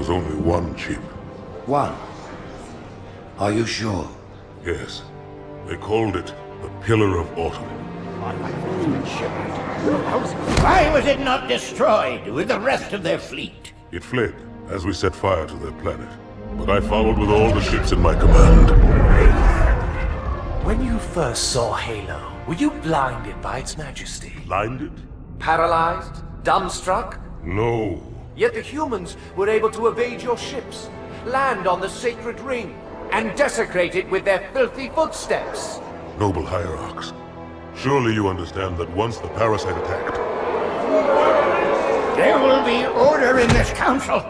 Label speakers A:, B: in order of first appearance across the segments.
A: was only one chip.
B: One. Are you sure?
A: Yes. They called it the Pillar of Autumn.
C: Why was it not destroyed with the rest of their fleet?
A: It fled as we set fire to their planet. But I followed with all the ships in my command.
D: When you first saw Halo, were you blinded by its majesty?
A: Blinded?
D: Paralyzed? Dumbstruck?
A: No.
D: Yet the humans were able to evade your ships, land on the sacred ring, and desecrate it with their filthy footsteps.
A: Noble Hierarchs, surely you understand that once the parasite attacked...
C: There will be order in this council.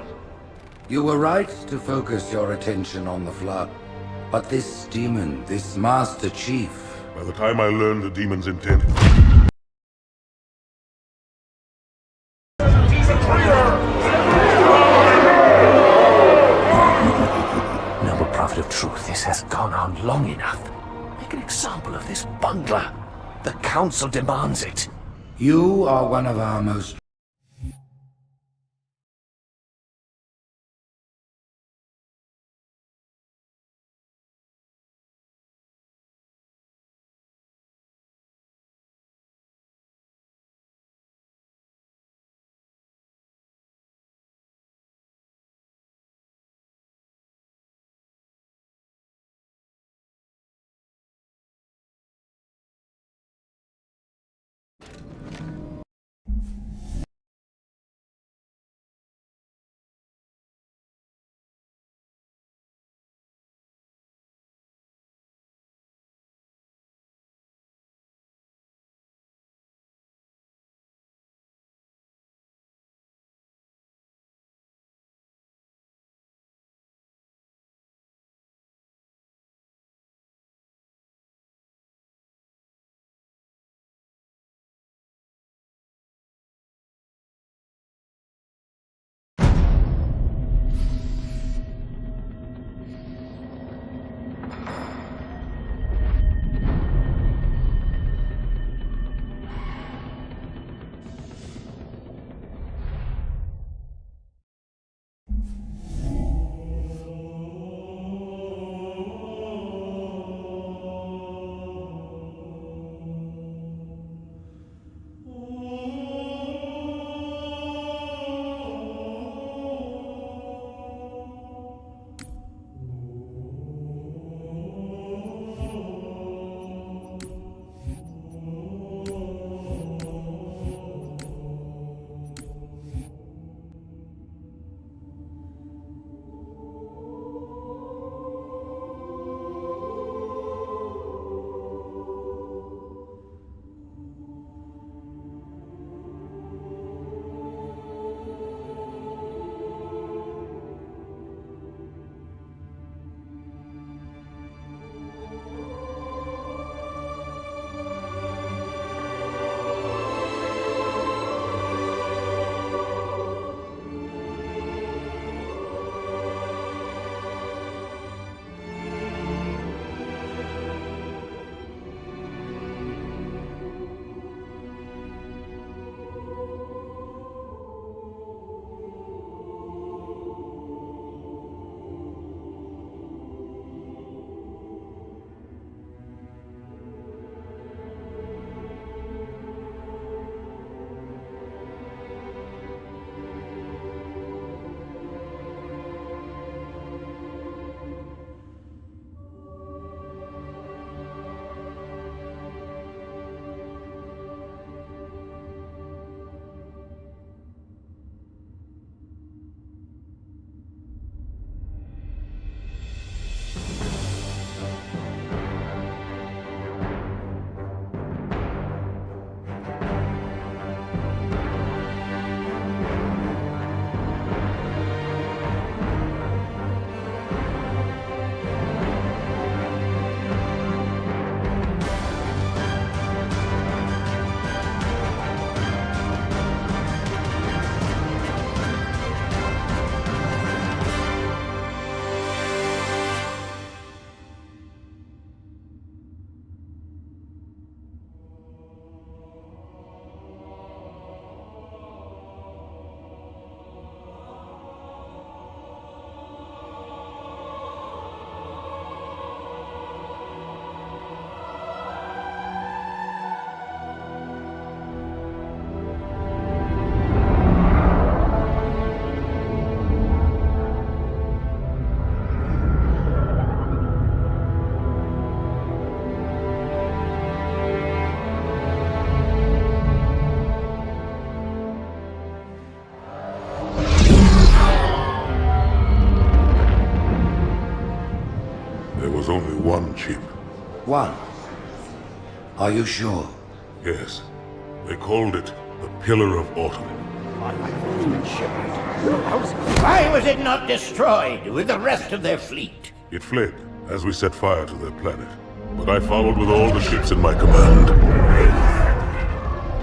B: You were right to focus your attention on the Flood. But this demon, this Master Chief...
A: By the time I learned the demon's intent...
D: Noble Prophet of Truth, this has gone on long enough. Make an example of this bungler. The Council demands it.
B: You are one of our most One. Are you sure?
A: Yes. They called it the Pillar of Autumn.
C: Why was it not destroyed with the rest of their fleet?
A: It fled as we set fire to their planet. But I followed with all the ships in my command.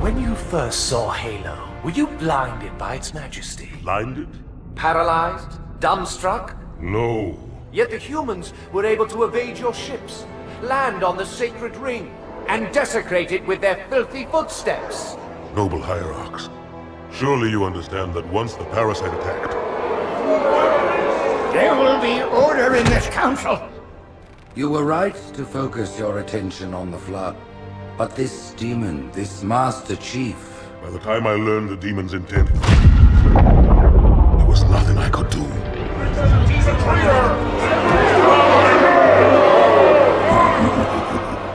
D: When you first saw Halo, were you blinded by its majesty?
A: Blinded?
D: Paralyzed? Dumbstruck?
A: No.
D: Yet the humans were able to evade your ships, land on the sacred ring, and desecrate it with their filthy footsteps.
A: Noble hierarchs, surely you understand that once the parasite attacked,
C: There will be order in this council.
B: You were right to focus your attention on the Flood. But this demon, this Master Chief...
A: by the time I learned the demon's intent, there was nothing I could do.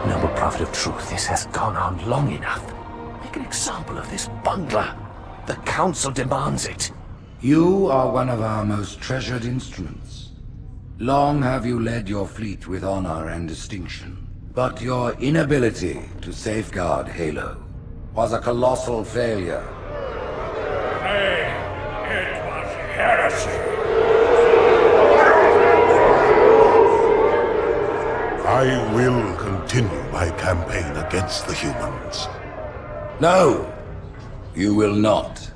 D: Noble Prophet of Truth, this has gone on long enough. Make an example of this bungler. The Council demands it.
B: You are one of our most treasured instruments. Long have you led your fleet with honor and distinction. But your inability to safeguard Halo was a colossal failure.
C: It was heresy.
A: I will continue my campaign against the humans.
B: No, you will not.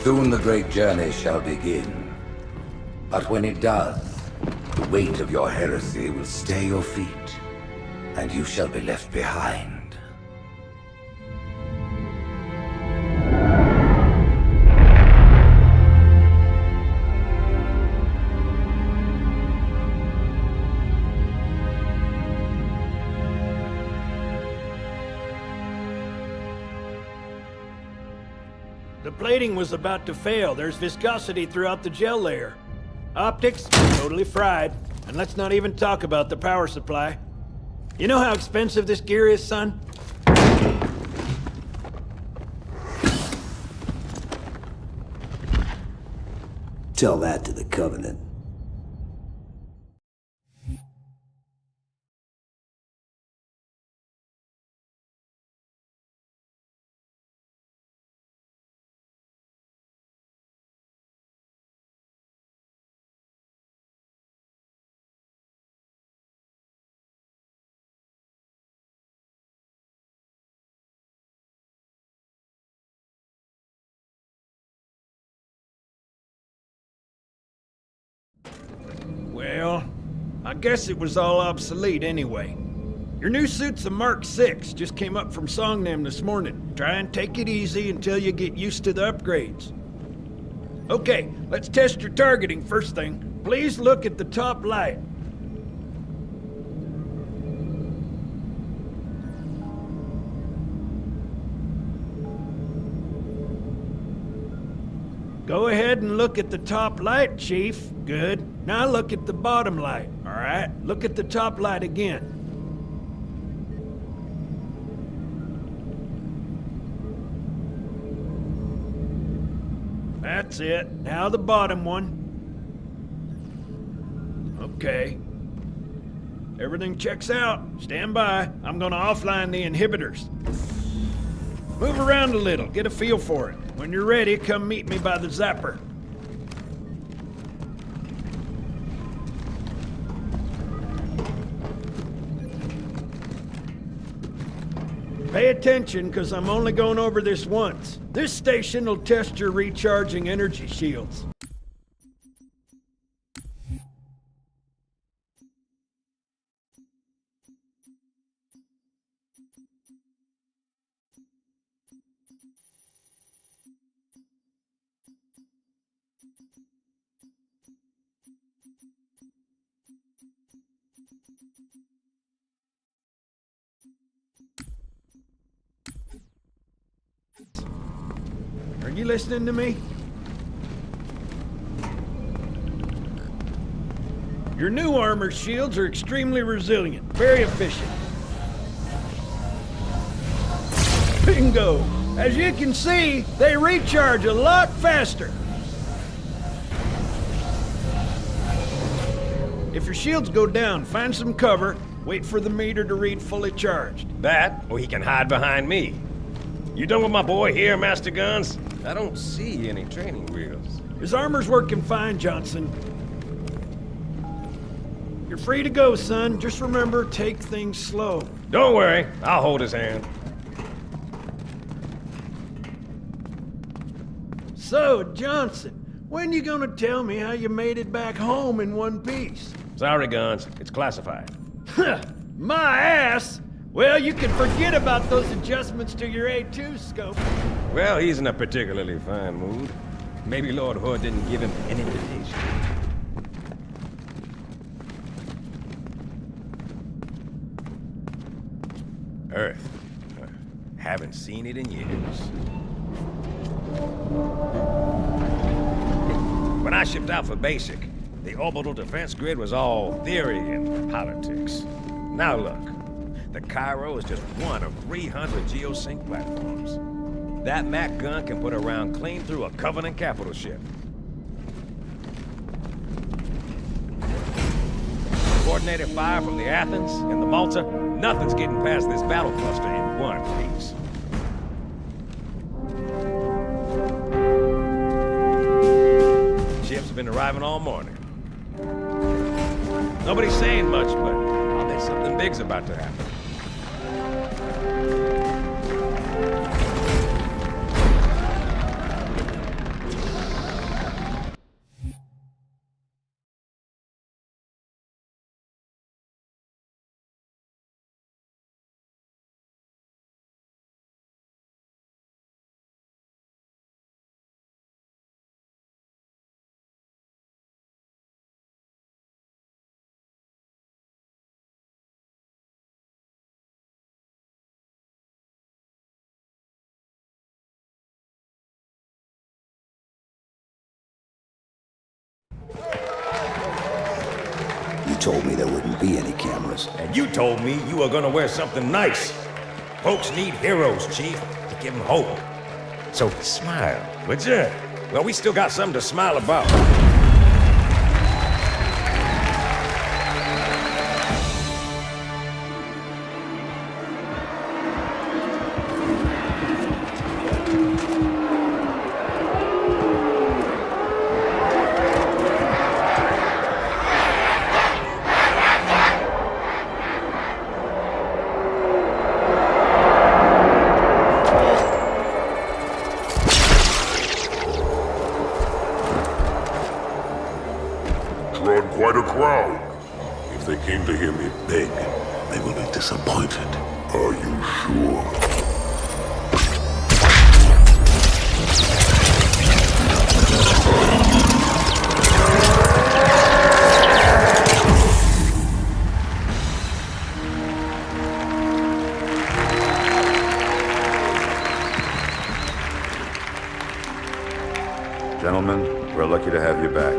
B: Soon the great journey shall begin. But when it does, the weight of your heresy will stay your feet, and you shall be left behind.
E: The plating was about to fail. There's viscosity throughout the gel layer. Optics, totally fried. And let's not even talk about the power supply. You know how expensive this gear is, son?
F: Tell that to the Covenant.
E: Well, I guess it was all obsolete anyway. Your new suit's a Mark 6, just came up from Songnam this morning. Try and take it easy until you get used to the upgrades. Okay, let's test your targeting first thing. Please look at the top light. Go ahead and look at the top light, Chief. Good. Now look at the bottom light, all right? Look at the top light again. That's it. Now the bottom one. Okay. Everything checks out. Stand by. I'm gonna offline the inhibitors. Move around a little, get a feel for it. When you're ready, come meet me by the zapper. Pay attention, because I'm only going over this once. This station will test your recharging energy shields. Are you listening to me? Your new armor shields are extremely resilient, very efficient. Bingo! As you can see, they recharge a lot faster. If your shields go down, find some cover, wait for the meter to read fully charged.
G: That, or he can hide behind me. You done with my boy here, Master Guns? I don't see any training wheels.
E: His armor's working fine, Johnson. You're free to go, son. Just remember, take things slow.
G: Don't worry, I'll hold his hand.
E: So, Johnson, when you gonna tell me how you made it back home in one piece?
G: Sorry, Guns. It's classified.
E: My ass! Well, you can forget about those adjustments to your A2 scope.
G: Well, he's in a particularly fine mood. Maybe Lord Hood didn't give him an invitation. Earth. Haven't seen it in years. When I shipped out for basic, the orbital defense grid was all theory and politics. Now look, the Cairo is just one of 300 geosync platforms. That Mac gun can put a round clean through a Covenant capital ship. Coordinated fire from the Athens and the Malta, nothing's getting past this battle cluster in one piece. Ships have been arriving all morning. Nobody's saying much, but I'll bet something big's about to happen.
F: You told me there wouldn't be any cameras.
G: And you told me you were gonna wear something nice. Folks need heroes, Chief, to give them hope. So smile, would you? Well, we still got something to smile about.
A: Drawn quite a crowd. If they came to hear me beg, they will be disappointed. Are you sure?
H: Gentlemen, we're lucky to have you back.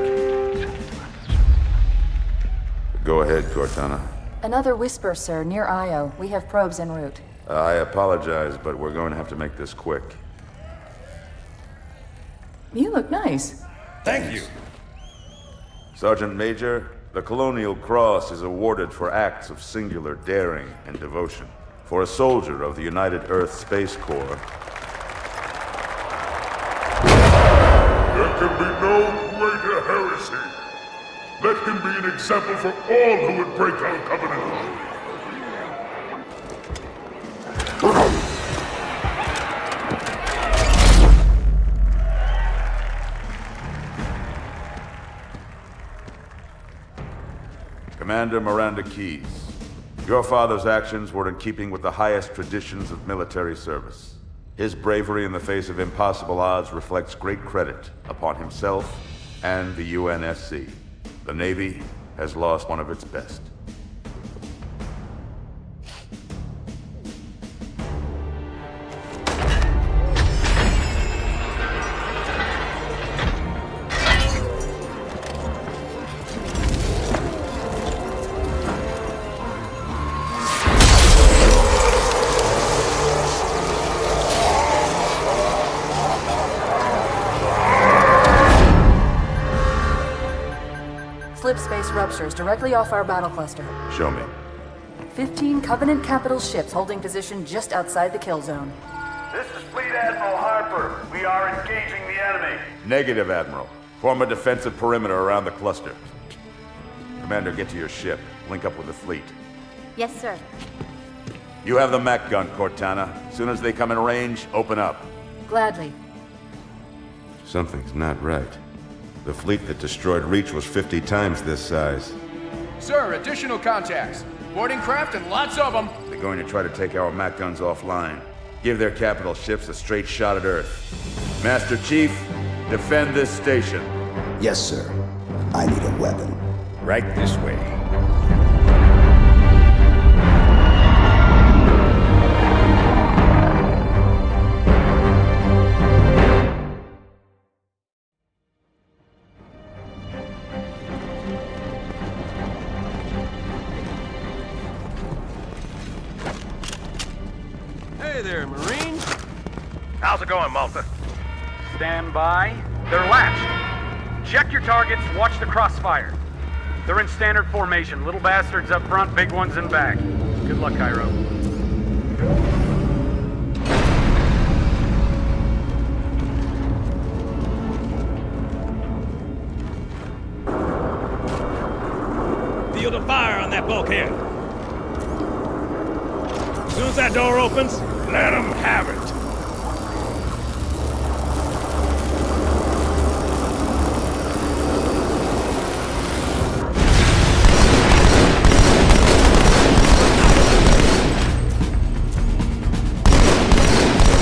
H: Go ahead, Cortana.
I: Another whisper, sir, near Io. We have probes en route.
H: I apologize, but we're going to have to make this quick.
I: You look nice.
G: Thank you.
H: Sergeant Major, the Colonial Cross is awarded for acts of singular daring and devotion. For a soldier of the United Earth Space Corps.
A: There can be no greater heresy. Let him be an example for all who would break our covenant.
H: Commander Miranda Keyes, your father's actions were in keeping with the highest traditions of military service. His bravery in the face of impossible odds reflects great credit upon himself and the UNSC. The Navy has lost one of its best.
I: Slip space disruptors directly off our battle cluster.
H: Show me.
I: 15 Covenant capital ships holding position just outside the kill zone.
J: This is Fleet Admiral Harper. We are engaging the enemy.
H: Negative, Admiral. Form a defensive perimeter around the cluster. Commander, get to your ship. Link up with the fleet.
K: Yes, sir.
H: You have the mech gun, Cortana. As soon as they come in range, open up.
I: Gladly.
H: Something's not right. The fleet that destroyed Reach was 50 times this size.
L: Sir, additional contacts. Boarding craft and lots of them.
H: They're going to try to take our mech guns offline. Give their capital ships a straight shot at Earth. Master Chief, defend this station.
F: Yes, sir. I need a weapon.
G: Right this way.
L: Hey there, Marine.
J: How's it going, Malta?
M: Stand by. They're latched. Check your targets, watch the crossfire. They're in standard formation. Little bastards up front, big ones in back. Good luck, Cairo.
E: Field of fire on that bulkhead. As soon as that door opens, let them have it.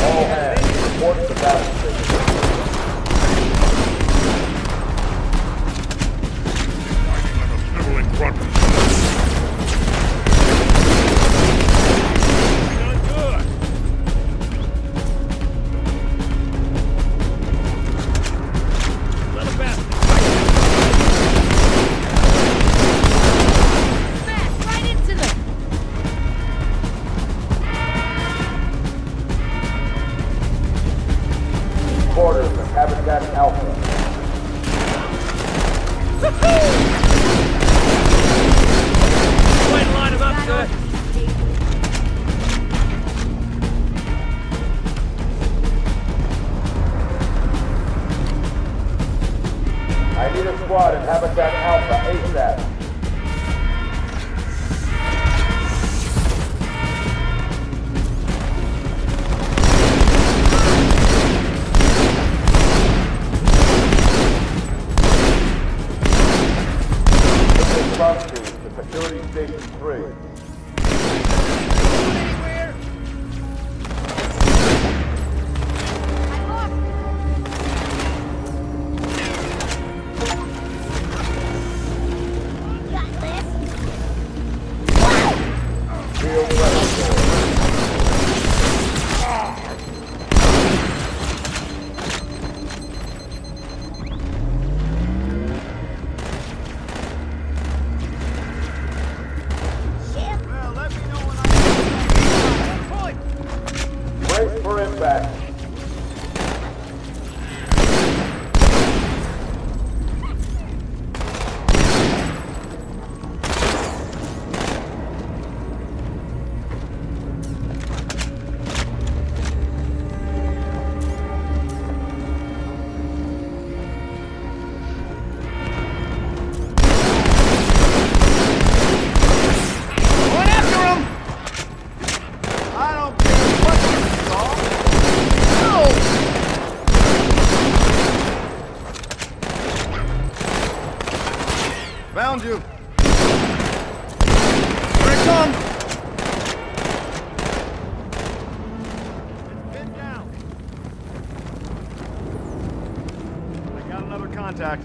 J: All hands, report to battle station.
A: Still in front.
E: Done good. Little bastard.
K: Smash right into them.
J: Quarters of Habitat Alpha.
E: Wait, line them up, sir.
J: I need a squad in Habitat Alpha ASAP. Response team to Security Station 3.
K: Got this.
J: Real weapons. Brace for impact.
L: Found you. Here it comes. Get down. I got another contact.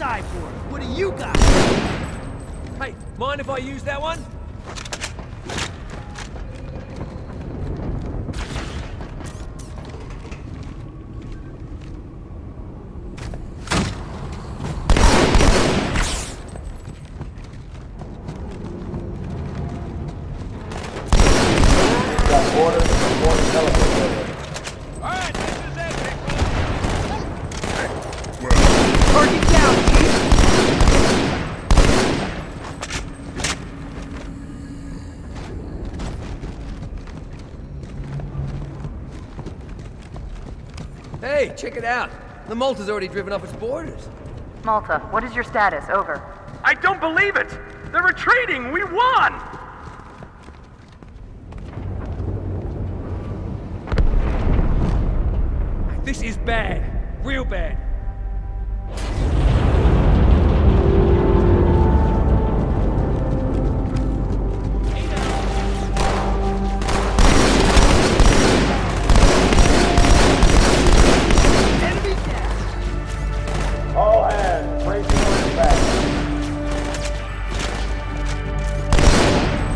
N: die for it. What do you got?
O: Hey, mind if I use that one? Hey, check it out. The Malta's already driven off its boarders.
I: Malta, what is your status? Over.
M: I don't believe it! They're retreating! We won!
O: This is bad. Real bad.
J: All hands, brace your back.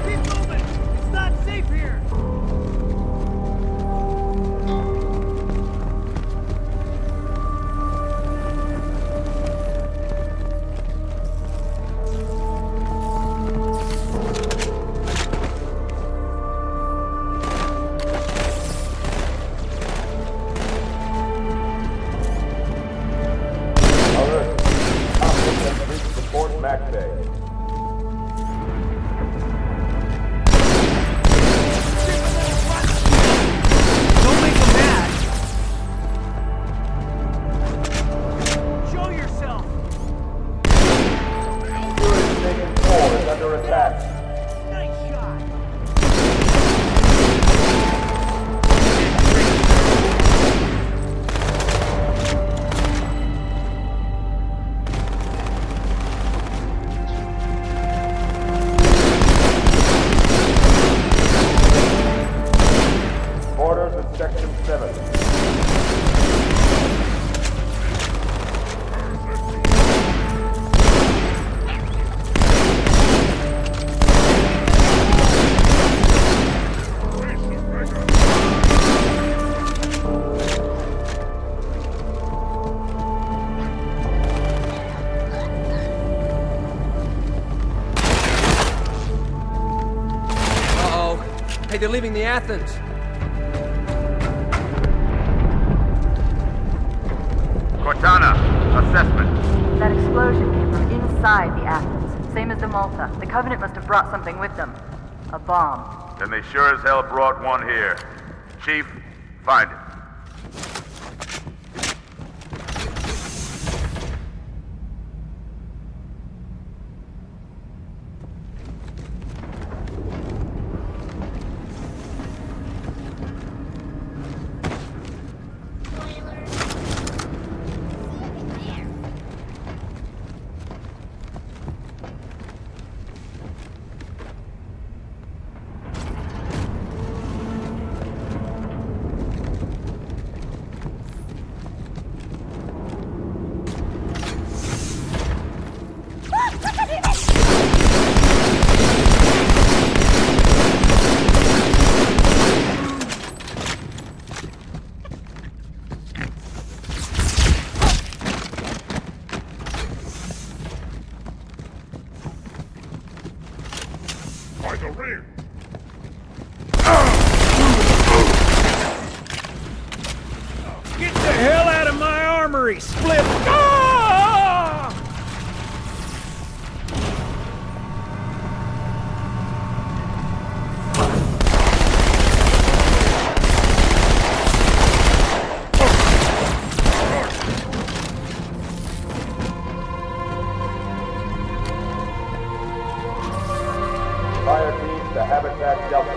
N: Keep moving! It's not safe here!
J: Alert. Conflict has reached the Fort Mac Bay.
N: Don't make them mad! Show yourself!
J: Security Station 4 is under attack.
N: Nice shot!
J: Orders in Section 7.
O: Uh-oh. Hey, they're leaving the Athens.
H: Cortana, assessment.
I: That explosion came from inside the Athens, same as the Malta. The Covenant must have brought something with them. A bomb.
H: Then they sure as hell brought one here. Chief, find it.
A: By the rear!
E: Get the hell out of my armory, Split! Ah!
J: Fire team to Habitat Delta.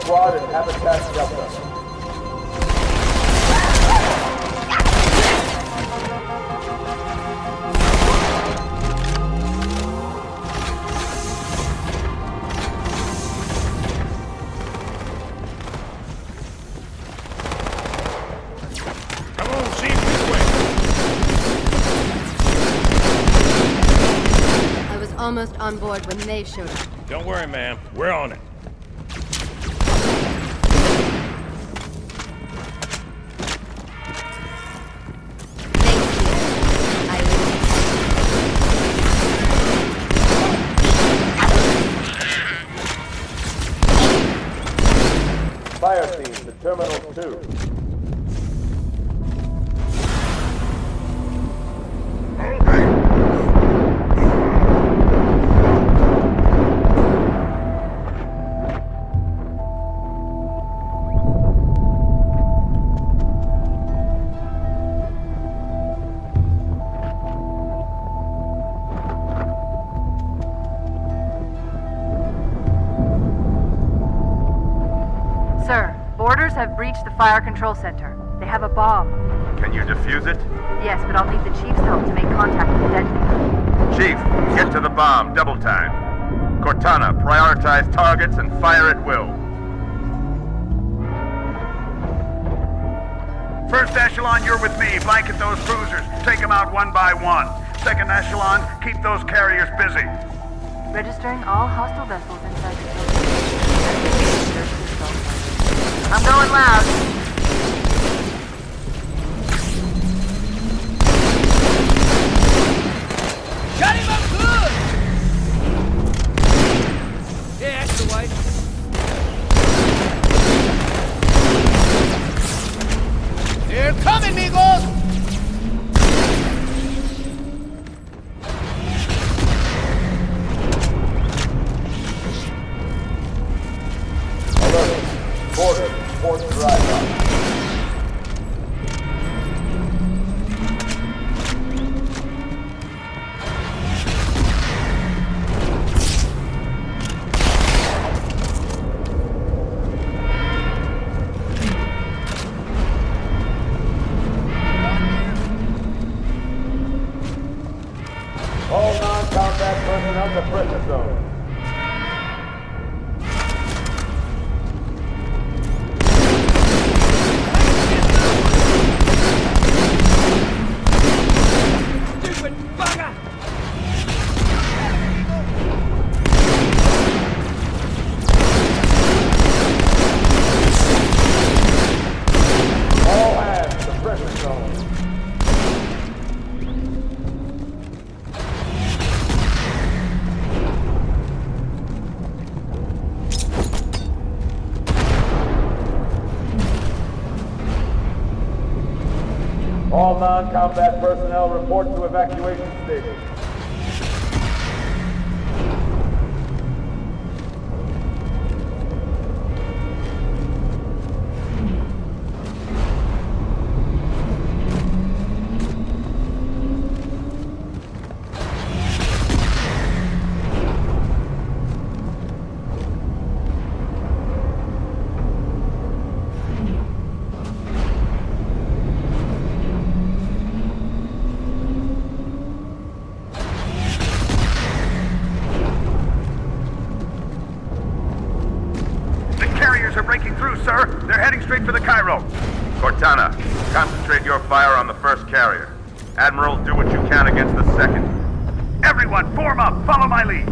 J: squad and Habitat Delta.
K: Almost on board when they showed up.
G: Don't worry, ma'am. We're on it.
J: Fire team to Terminal 2.
I: Sir, boarders have breached the fire control center. They have a bomb.
H: Can you defuse it?
I: Yes, but I'll need the Chief's help to make contact with the detonator.
H: Chief, get to the bomb, double time. Cortana, prioritize targets and fire at will.
P: First echelon, you're with me. Blanket those cruisers. Take them out one by one. Second echelon, keep those carriers busy.
I: Registering all hostile vessels inside the building. I'm going loud.
O: Got him up good! Yeah, extra white. They're coming, amigos!
J: Border, port drive. All non-combat personnel to pressure zone. All hands to pressure zone. All non-combat personnel report to evacuation station.
P: Are breaking through, sir. They're heading straight for the Cairo.
H: Cortana, concentrate your fire on the first carrier. Admiral, do what you can against the second.
P: Everyone, form up. Follow my lead.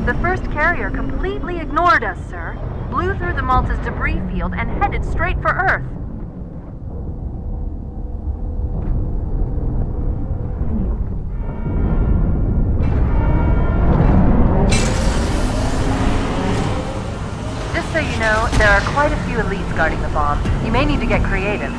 I: The first carrier completely ignored us, sir. Blew through the Malta's debris field and headed straight for Earth. Just so you know, there are quite a few elites guarding the bomb. You may need to get creative.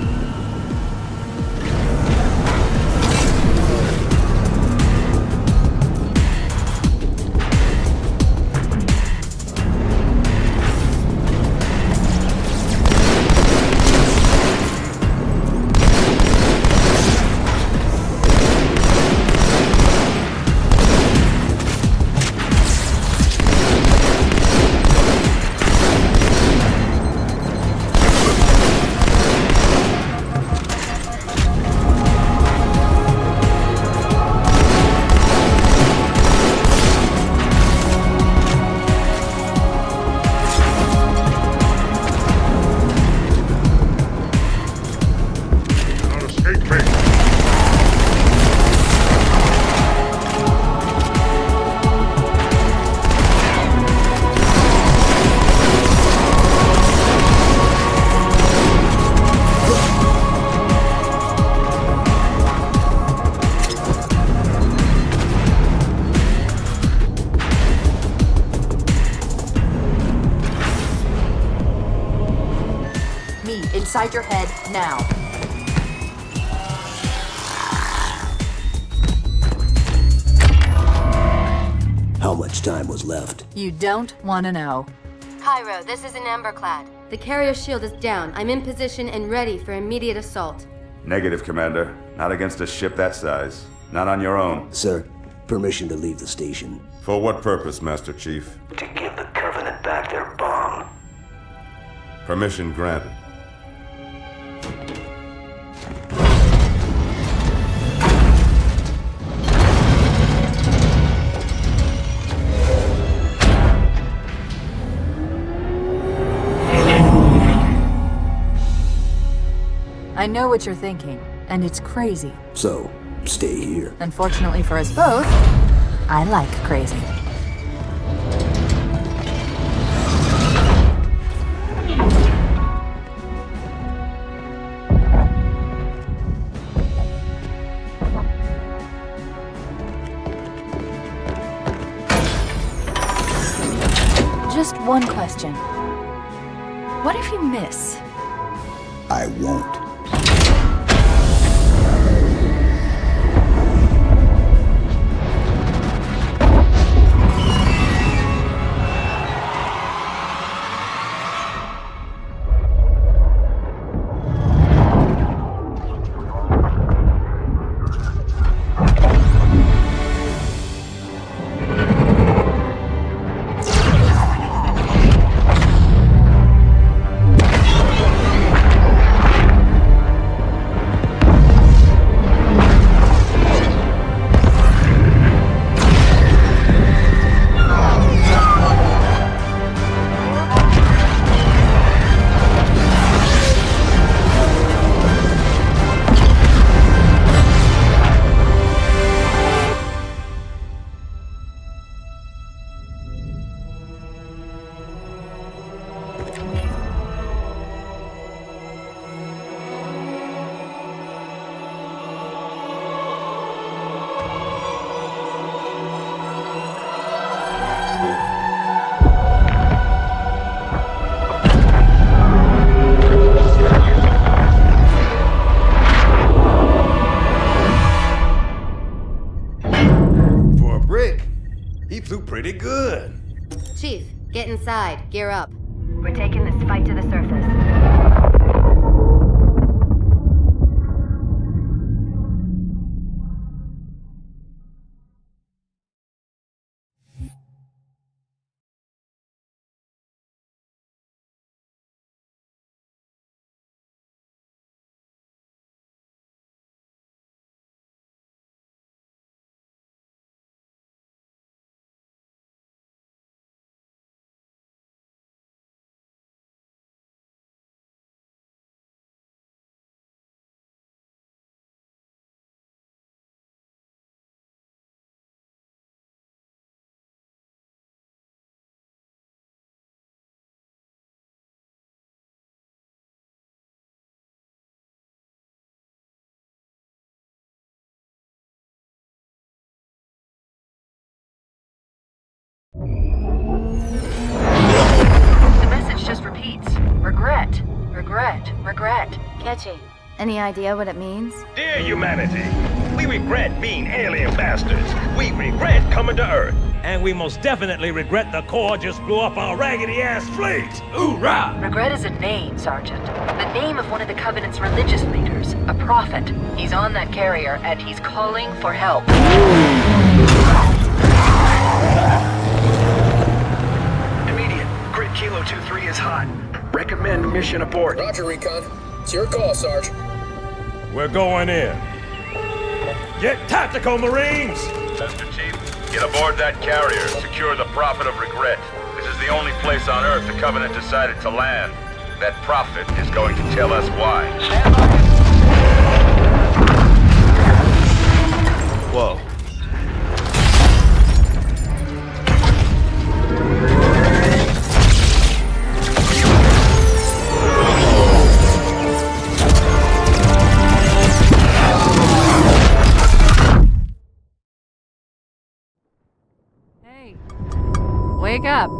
Q: Inside your head, now.
F: How much time was left?
Q: You don't want to know.
K: Cairo, this is an Emberclad. The carrier shield is down. I'm in position and ready for immediate assault.
H: Negative, Commander. Not against a ship that size. Not on your own.
F: Sir, permission to leave the station.
H: For what purpose, Master Chief?
F: To give the Covenant back their bomb.
H: Permission granted.
Q: I know what you're thinking, and it's crazy.
F: So, stay here.
Q: Unfortunately for us both, I like crazy. Just one question. What if you miss?
F: I won't.
G: Pretty good.
K: Chief, get inside. Gear up. We're taking this fight to the surface.
R: The message just repeats. Regret, regret, regret.
K: Catchy. Any idea what it means?
G: Dear humanity, we regret being alien bastards. We regret coming to Earth. And we most definitely regret the Corps just blew up our raggedy-ass fleet. Hoorah!
R: Regret is a name, Sergeant. The name of one of the Covenant's religious leaders. A prophet. He's on that carrier, and he's calling for help.
S: Immediate. Grid Kilo 2-3 is hot. Recommend mission abort.
L: Roger, Recon. It's your call, Sarge.
G: We're going in. Get tactical, Marines!
H: Master Chief, get aboard that carrier. Secure the Prophet of Regret. This is the only place on Earth the Covenant decided to land. That Prophet is going to tell us why.
S: Stand by.
H: Whoa.
Q: Hey, wake up.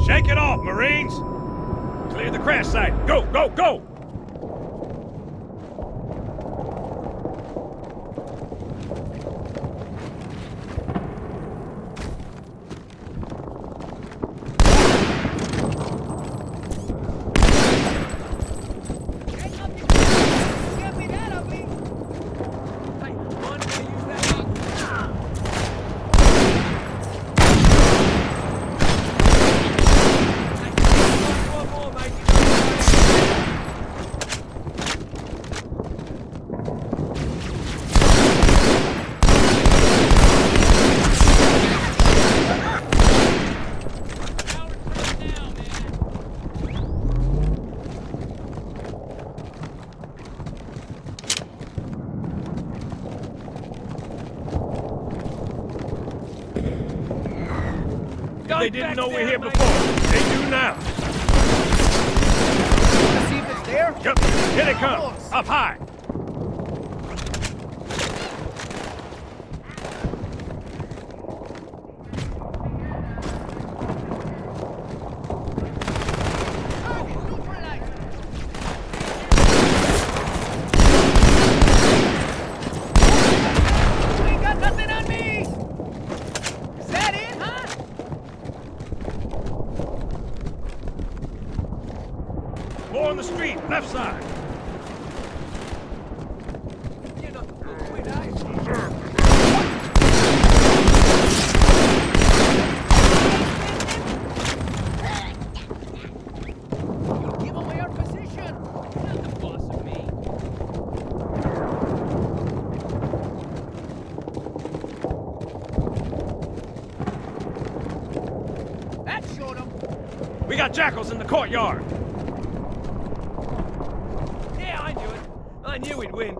G: Shake it off, Marines! Clear the crash site. Go, go, go! They didn't know we're here before. They do now.
N: See if it's there?
G: Yep, here they come. Up high.
N: You ain't got nothing on me! Is that it, huh?
G: More on the street, left side.
N: Give away our position! You're not the boss of me. That showed him!
G: We got jackals in the courtyard.
N: Yeah, I knew it. I knew we'd win.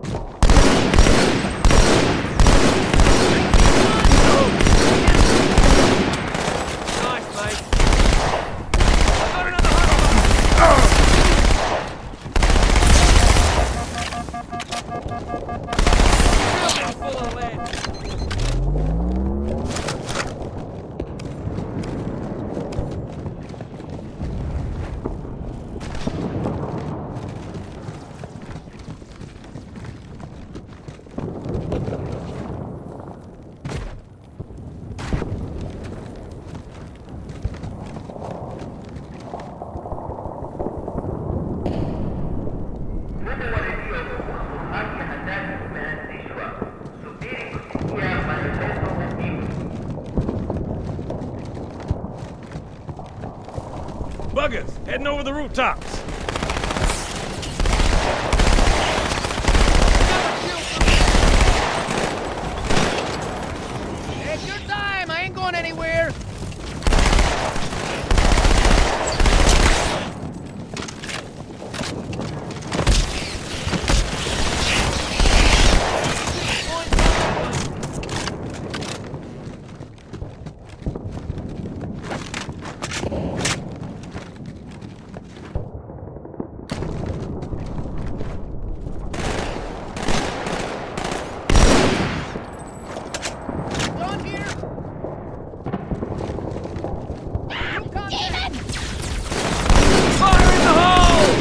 N: Nice, mate. I got another huddle. Full of lead.
G: Buggers, heading over the rooftops.
N: It's your time. I ain't going anywhere. Done here. You contact.
G: Fire in the hole!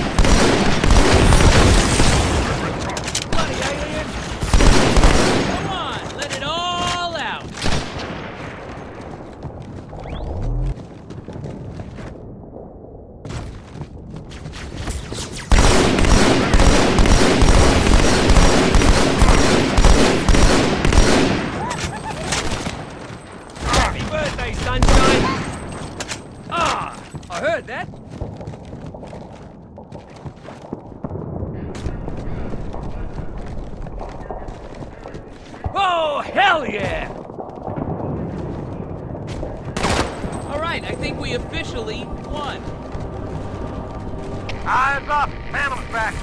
N: Bloody alien. Come on, let it all out.
O: Happy birthday, sunshine! Ah, I heard that. Oh, hell yeah!
N: All right, I think we officially won.
P: Eyes up! Phantom's back!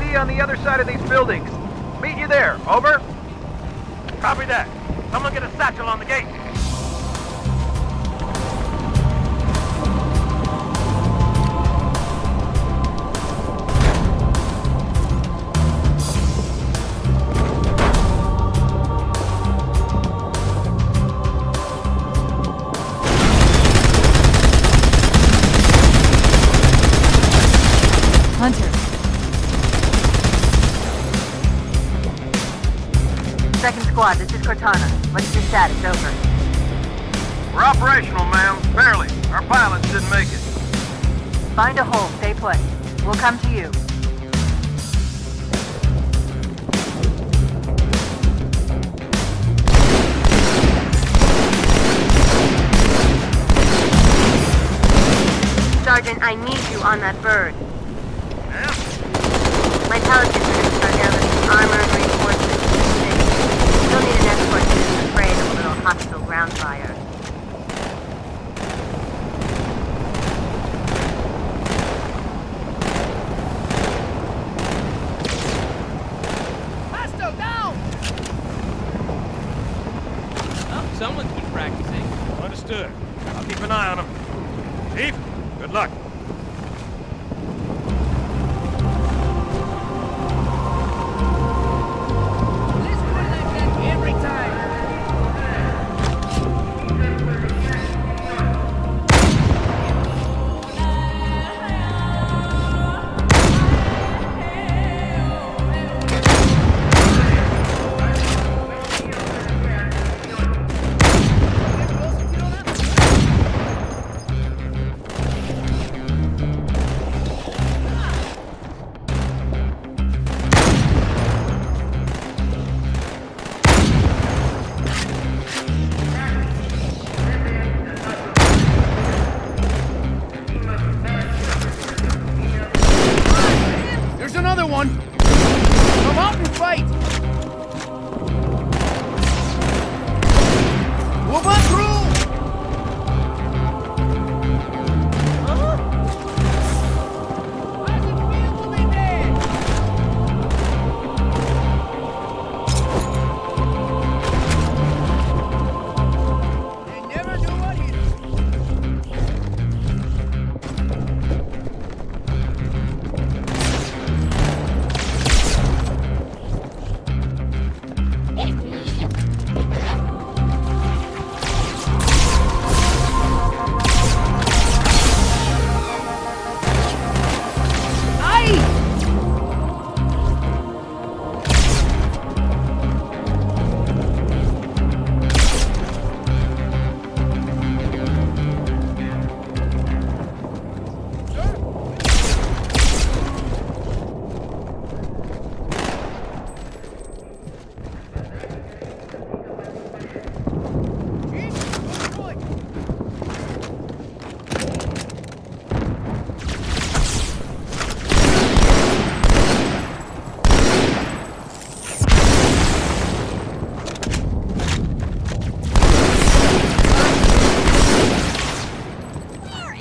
J: see you on the other side of these buildings. Meet you there. Over.
M: Copy that. Someone get a satchel on the gate.
Q: Hunter.
I: Second squad, this is Cortana. What's your status? Over.
J: We're operational, ma'am. Barely. Our pilots didn't make it.
I: Find a hole. Stay put. We'll come to you. Sergeant, I need you on that bird. My intelligence troops are gathering armored reinforcements in the city. You'll need an escort to the fray of a little hostile ground fire.
N: Pasto, down!
O: Well, someone's been practicing.
G: Understood. I'll keep an eye on him. Chief, good luck.
N: Every time! There's another one! Come out and fight! Move on through!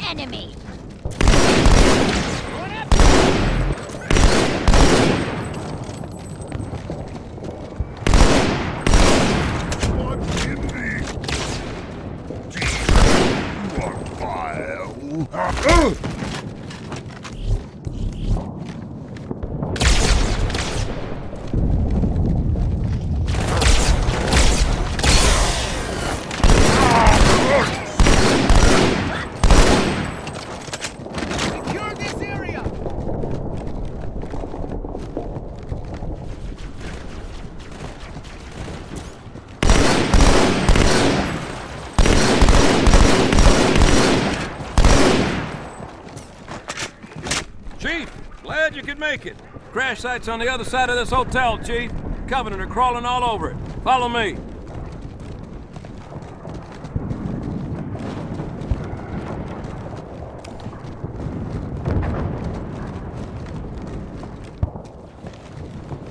N: Enemy! Secure this area!
T: Chief, glad you could make it. Crash site's on the other side of this hotel, Chief. Covenant are crawling all over it. Follow me.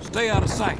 T: Stay out of sight.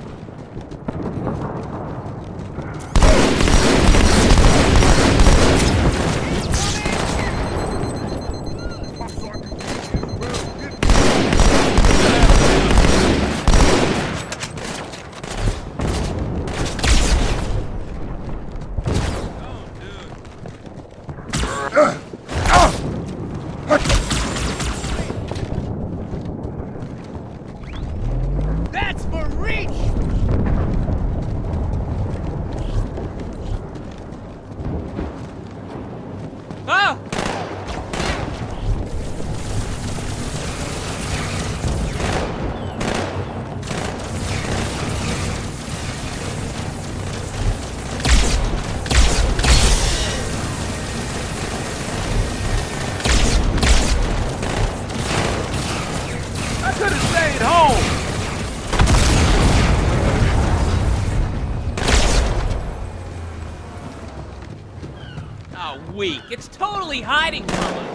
O: weak. It's totally hiding from us.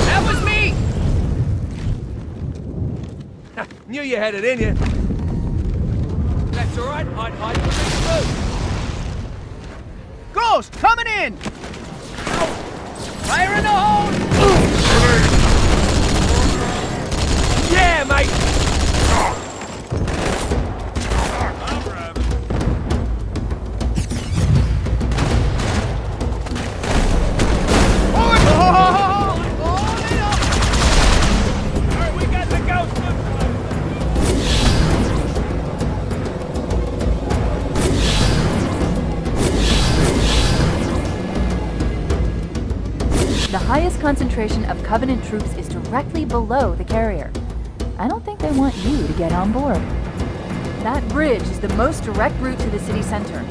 T: That was me! Knew you had it in you.
O: That's all right. Hide. Through.
N: Ghost, coming in! Fire in the hole!
O: Yeah, mate!
Q: The highest concentration of Covenant troops is directly below the carrier. I don't think they want you to get on board. That bridge is the most direct route to the city center.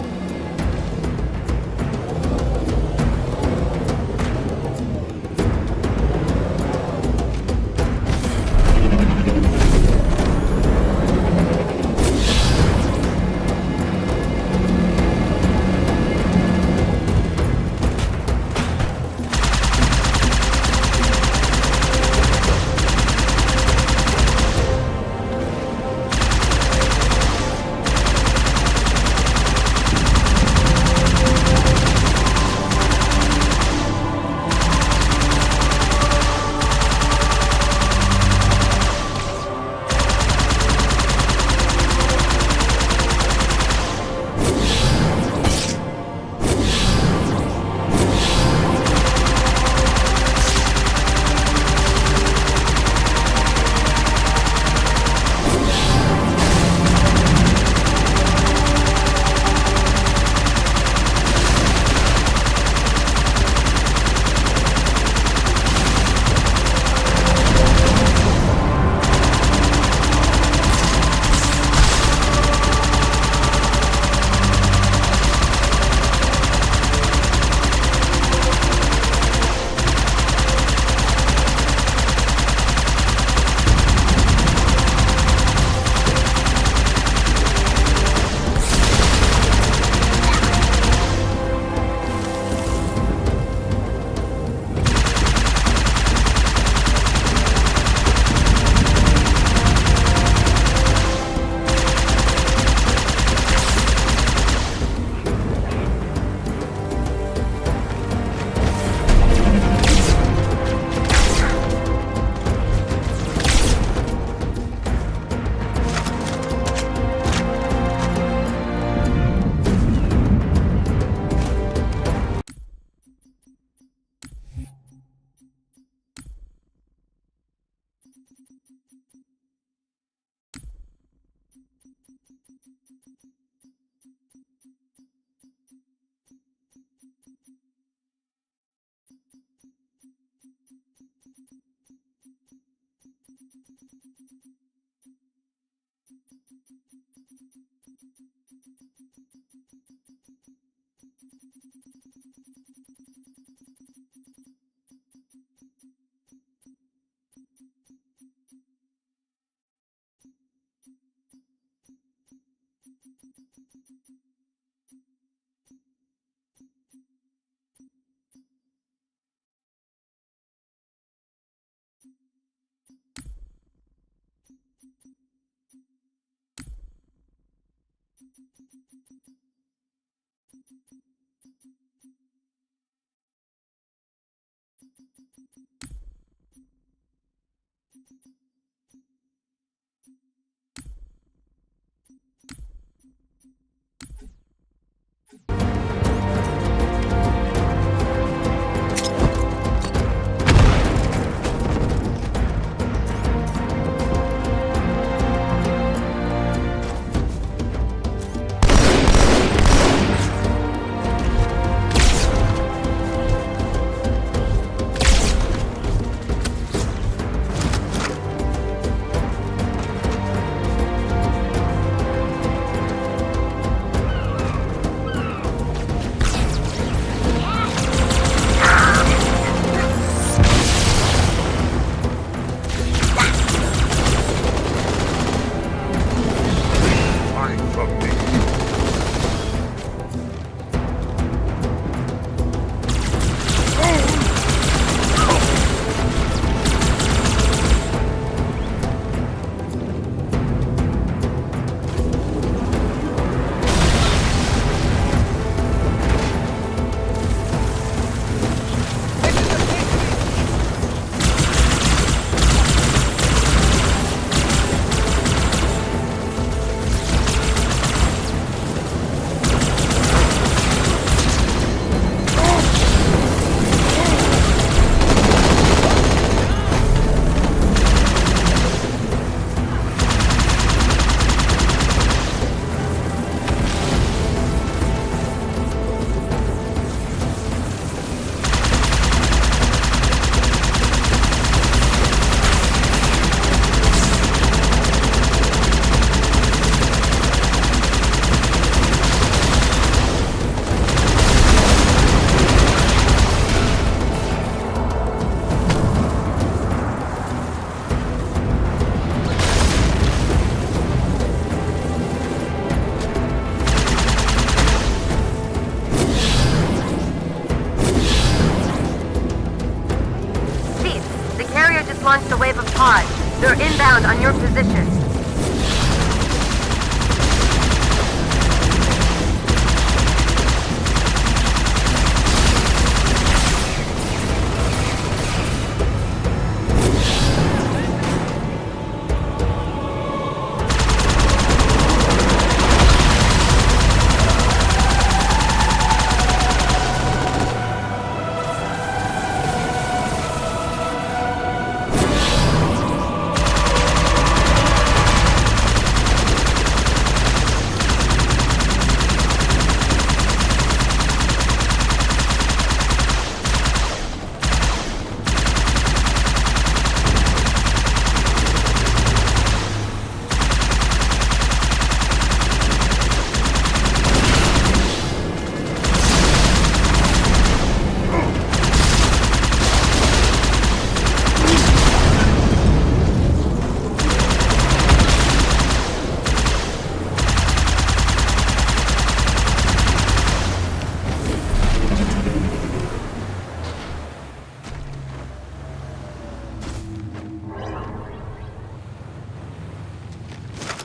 I: launched a wave of pods. They're inbound on your position.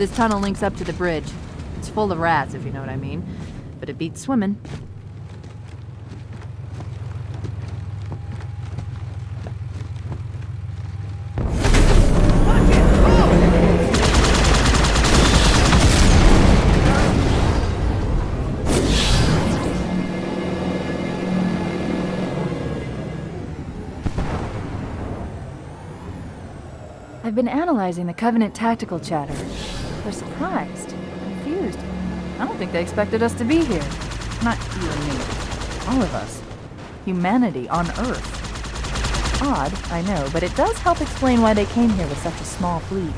Q: This tunnel links up to the bridge. It's full of rats, if you know what I mean. But it beats swimming. I've been analyzing the Covenant tactical chatter. They're surprised, confused. I don't think they expected us to be here. Not you and me. All of us. Humanity on Earth. Odd, I know, but it does help explain why they came here with such a small fleet.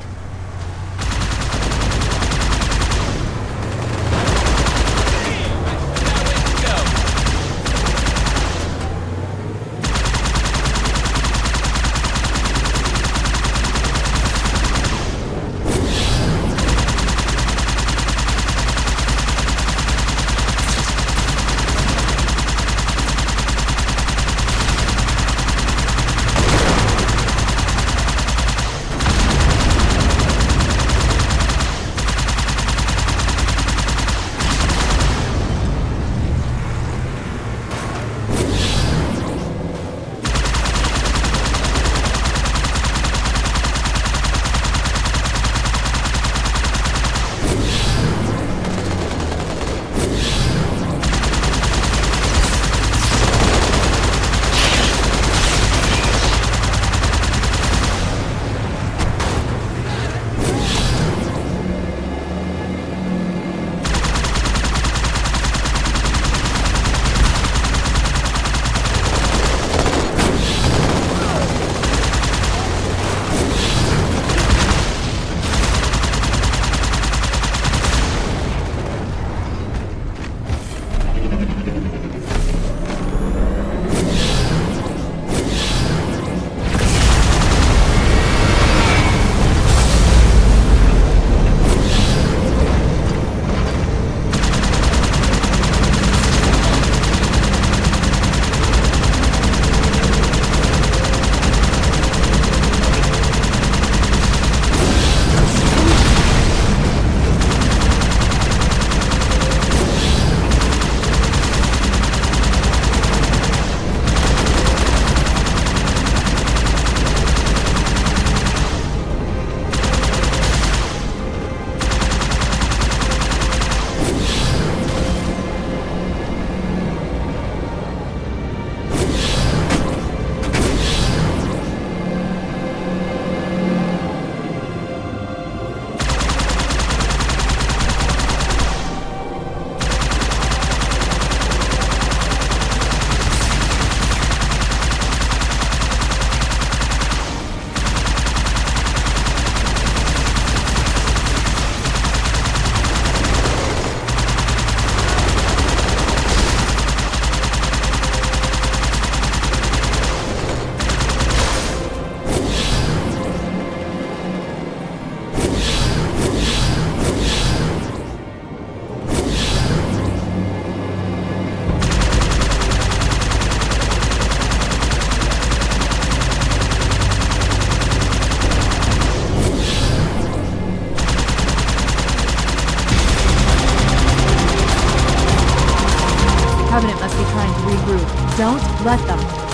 Q: Covenant must be trying to regroup. Don't let them.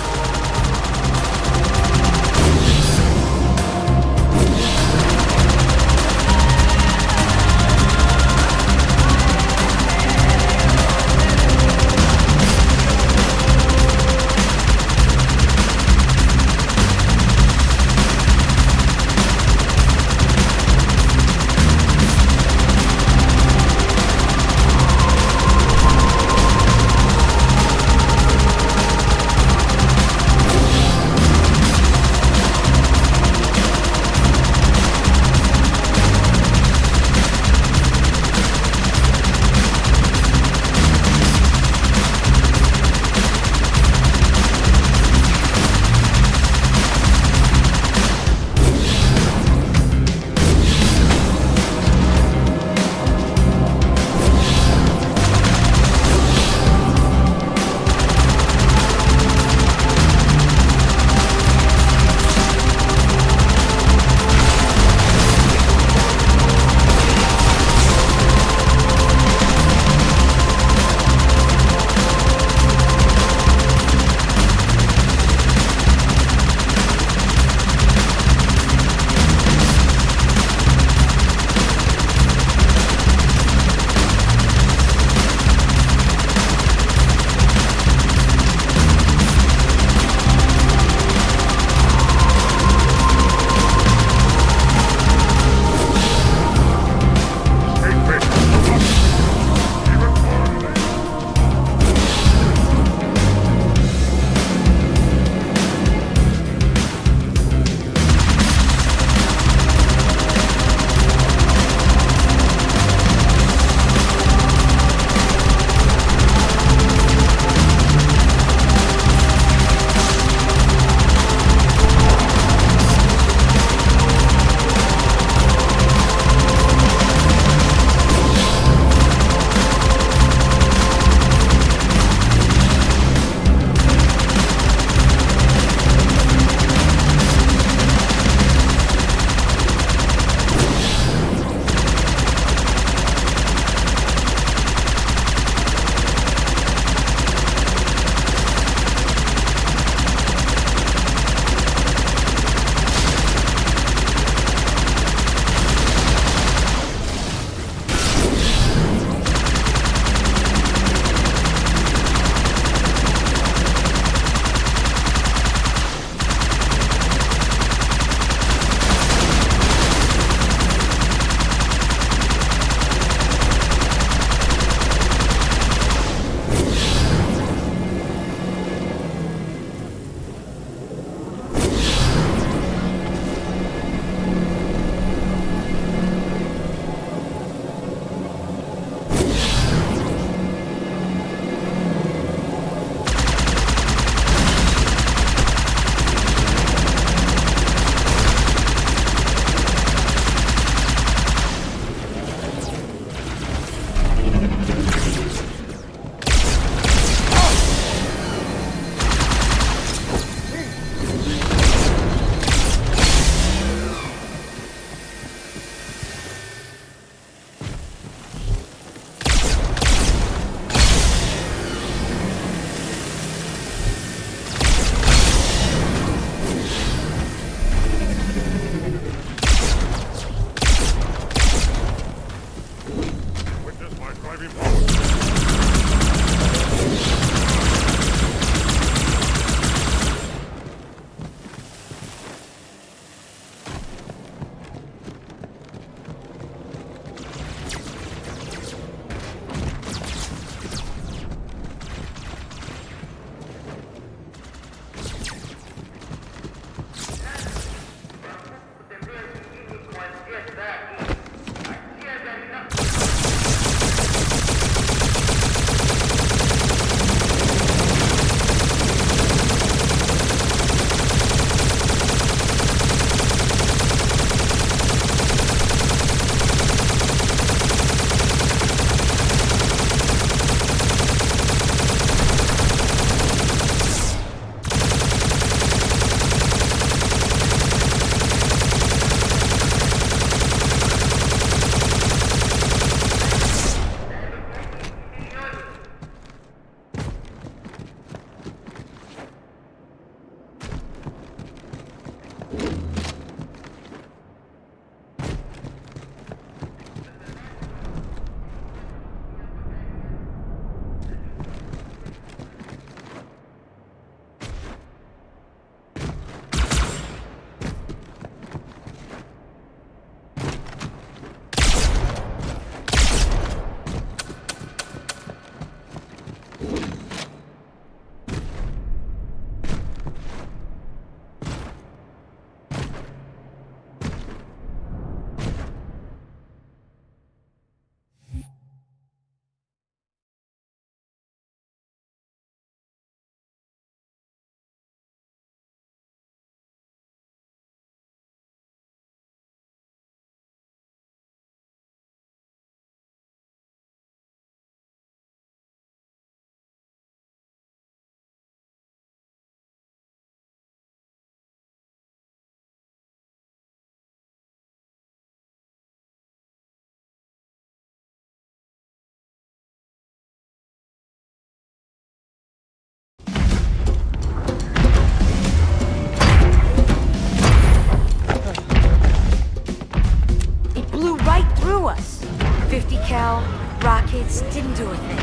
U: This didn't do a thing.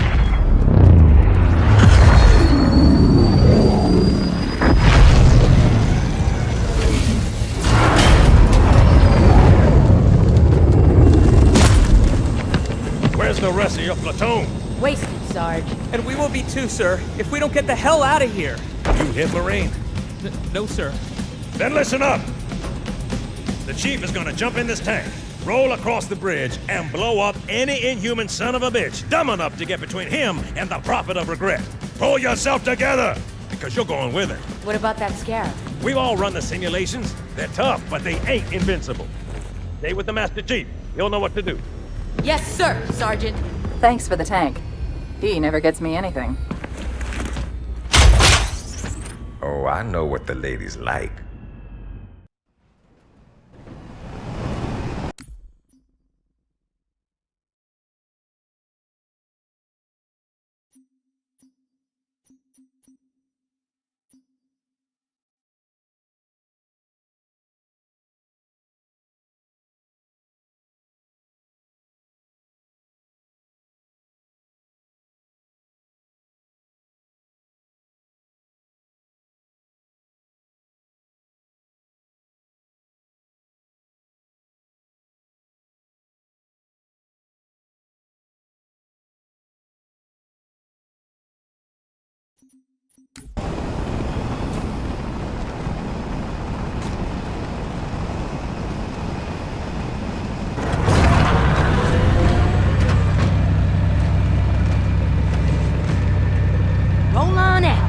G: Where's the rest of your platoon?
U: Wasted, Sarge.
O: And we will be too, sir, if we don't get the hell out of here.
G: You hit Marine?
O: No, sir.
G: Then listen up! The chief is gonna jump in this tank, roll across the bridge, and blow up any inhuman son of a bitch dumb enough to get between him and the Prophet of Regret. Pull yourself together, because you're going with it.
U: What about that scarab?
G: We've all run the simulations. They're tough, but they ain't invincible. Stay with the Master Chief. He'll know what to do.
U: Yes, sir, Sergeant.
Q: Thanks for the tank. He never gets me anything.
G: Oh, I know what the ladies like.
U: Roll on out.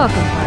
Q: Welcome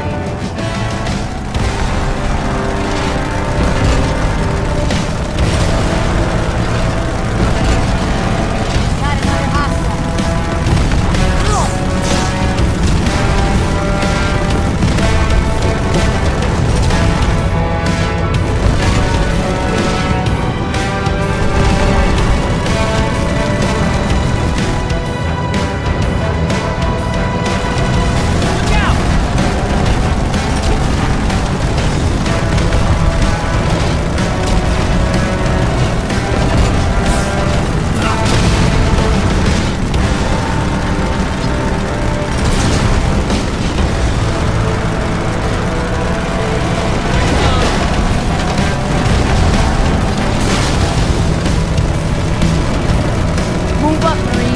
Q: party.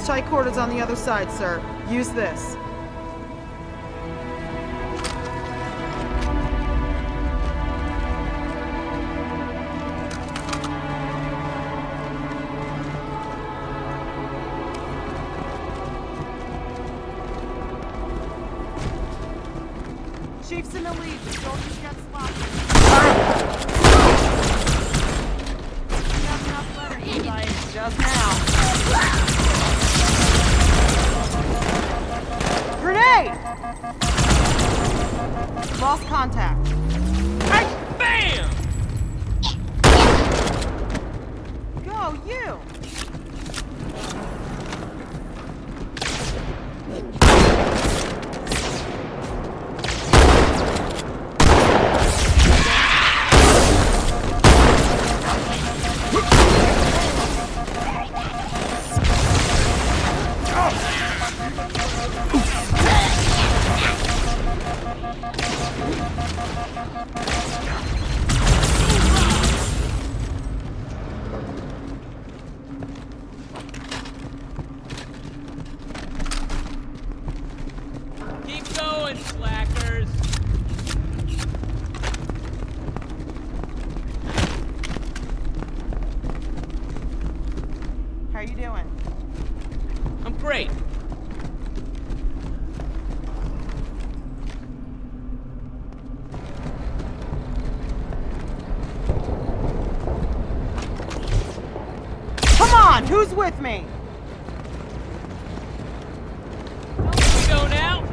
D: Tight quarters on the other side, sir. Use this. Chief's in the lead. The soldiers get sloppy. You have enough letter, Eli. Just now. Grenade! Lost contact.
O: Bam!
D: Go, you!
O: Keep going, slackers.
D: How you doing?
O: I'm great.
D: Come on, who's with me?
O: We go now.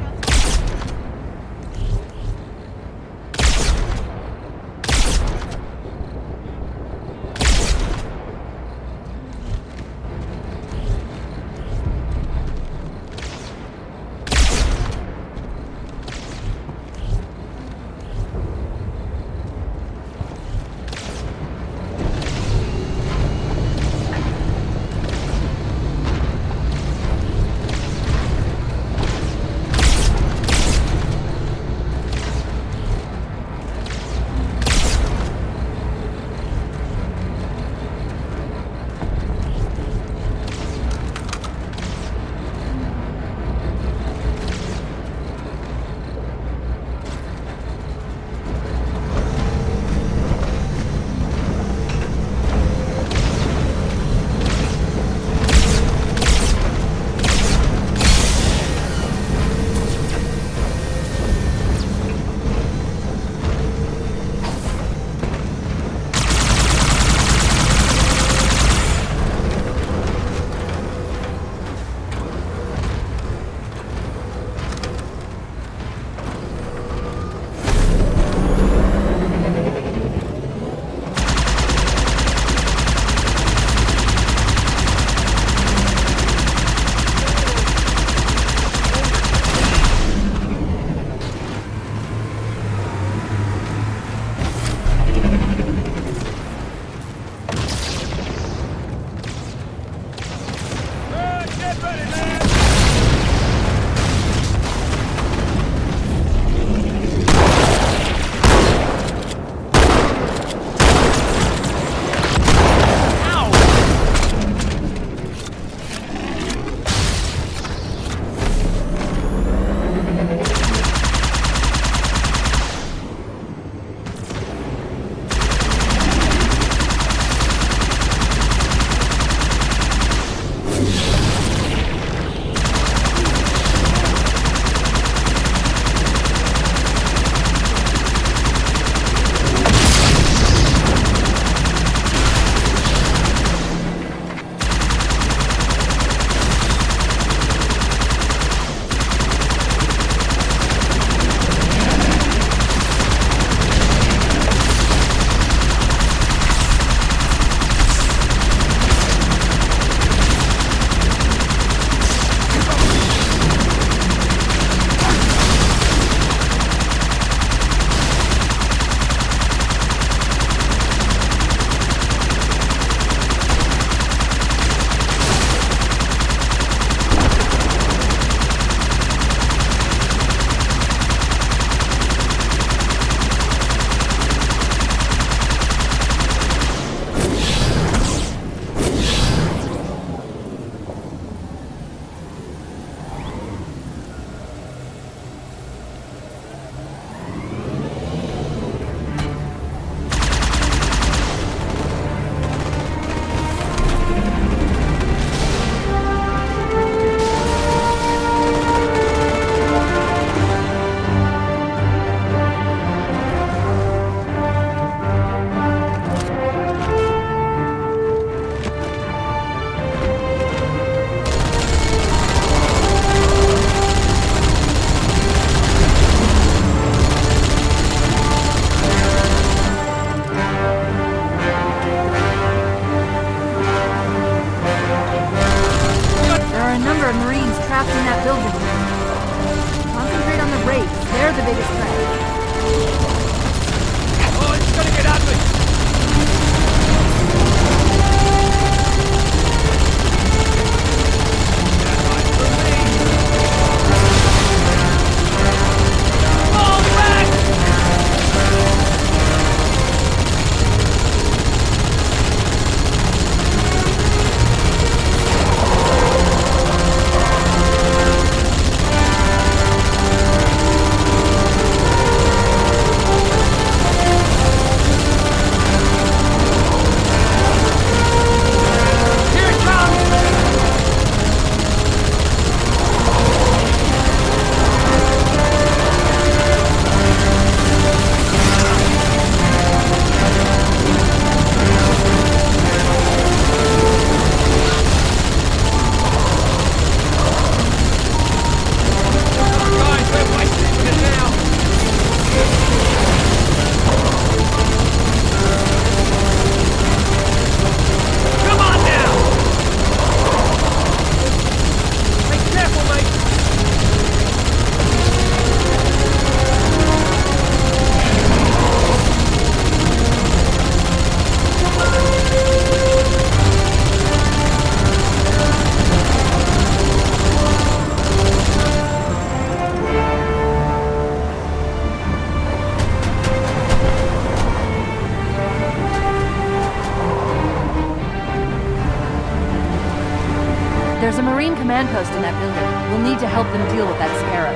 Q: Marine command post in that building. We'll need to help them deal with that Scarab.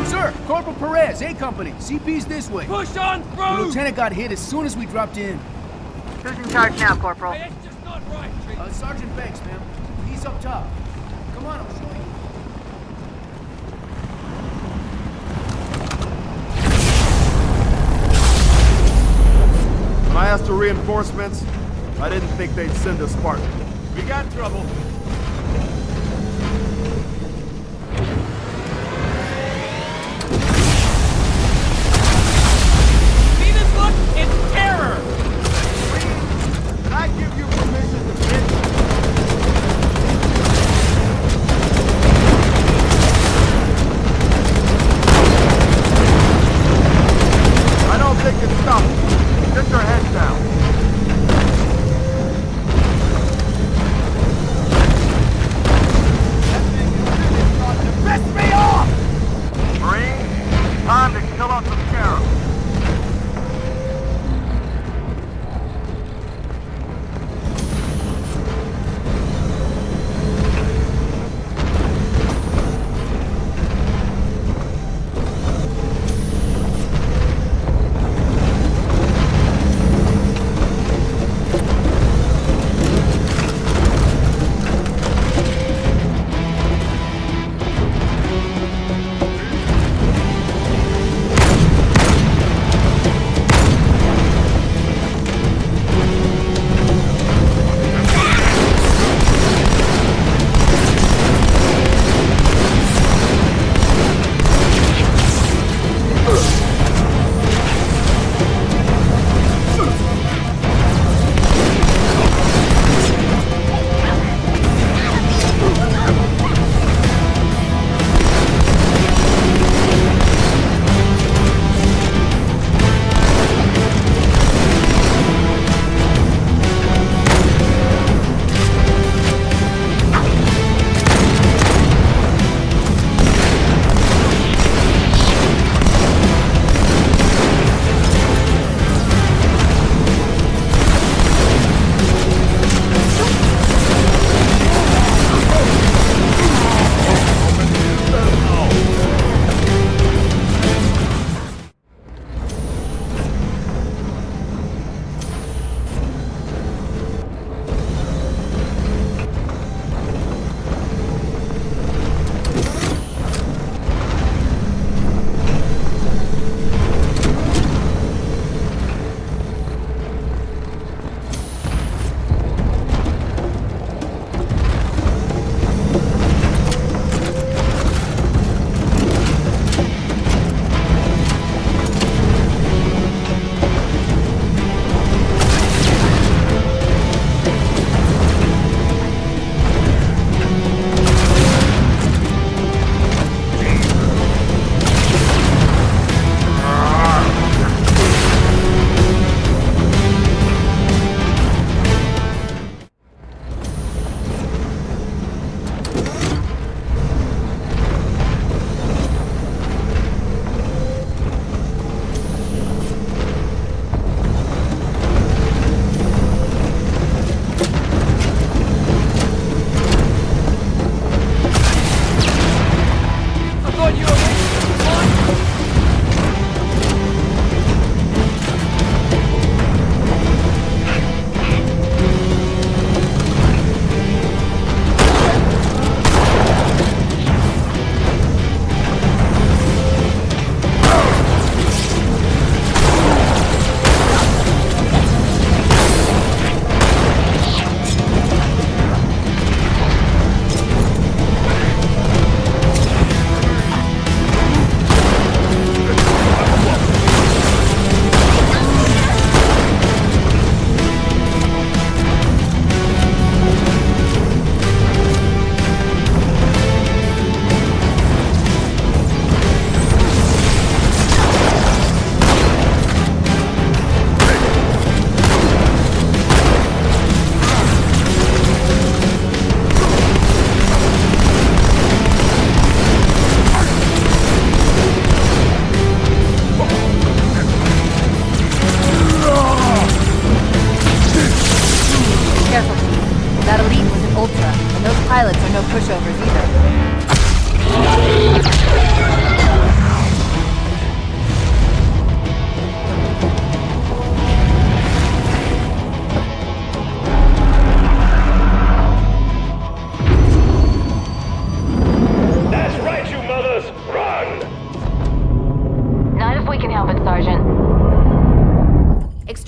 N: Sir, Corporal Perez, A Company. CP's this way.
O: Push on through!
N: The lieutenant got hit as soon as we dropped in.
I: Who's in charge now, Corporal?
O: Hey, it's just not right, Chief.
N: Sergeant Banks, ma'am. He's up top. Come on, I'll show you.
J: When I asked for reinforcements, I didn't think they'd send a Spartan.
T: We got trouble.
O: See this look? It's terror!
J: Did I give you permission to pitch? I don't think it's stopped. Get your head down.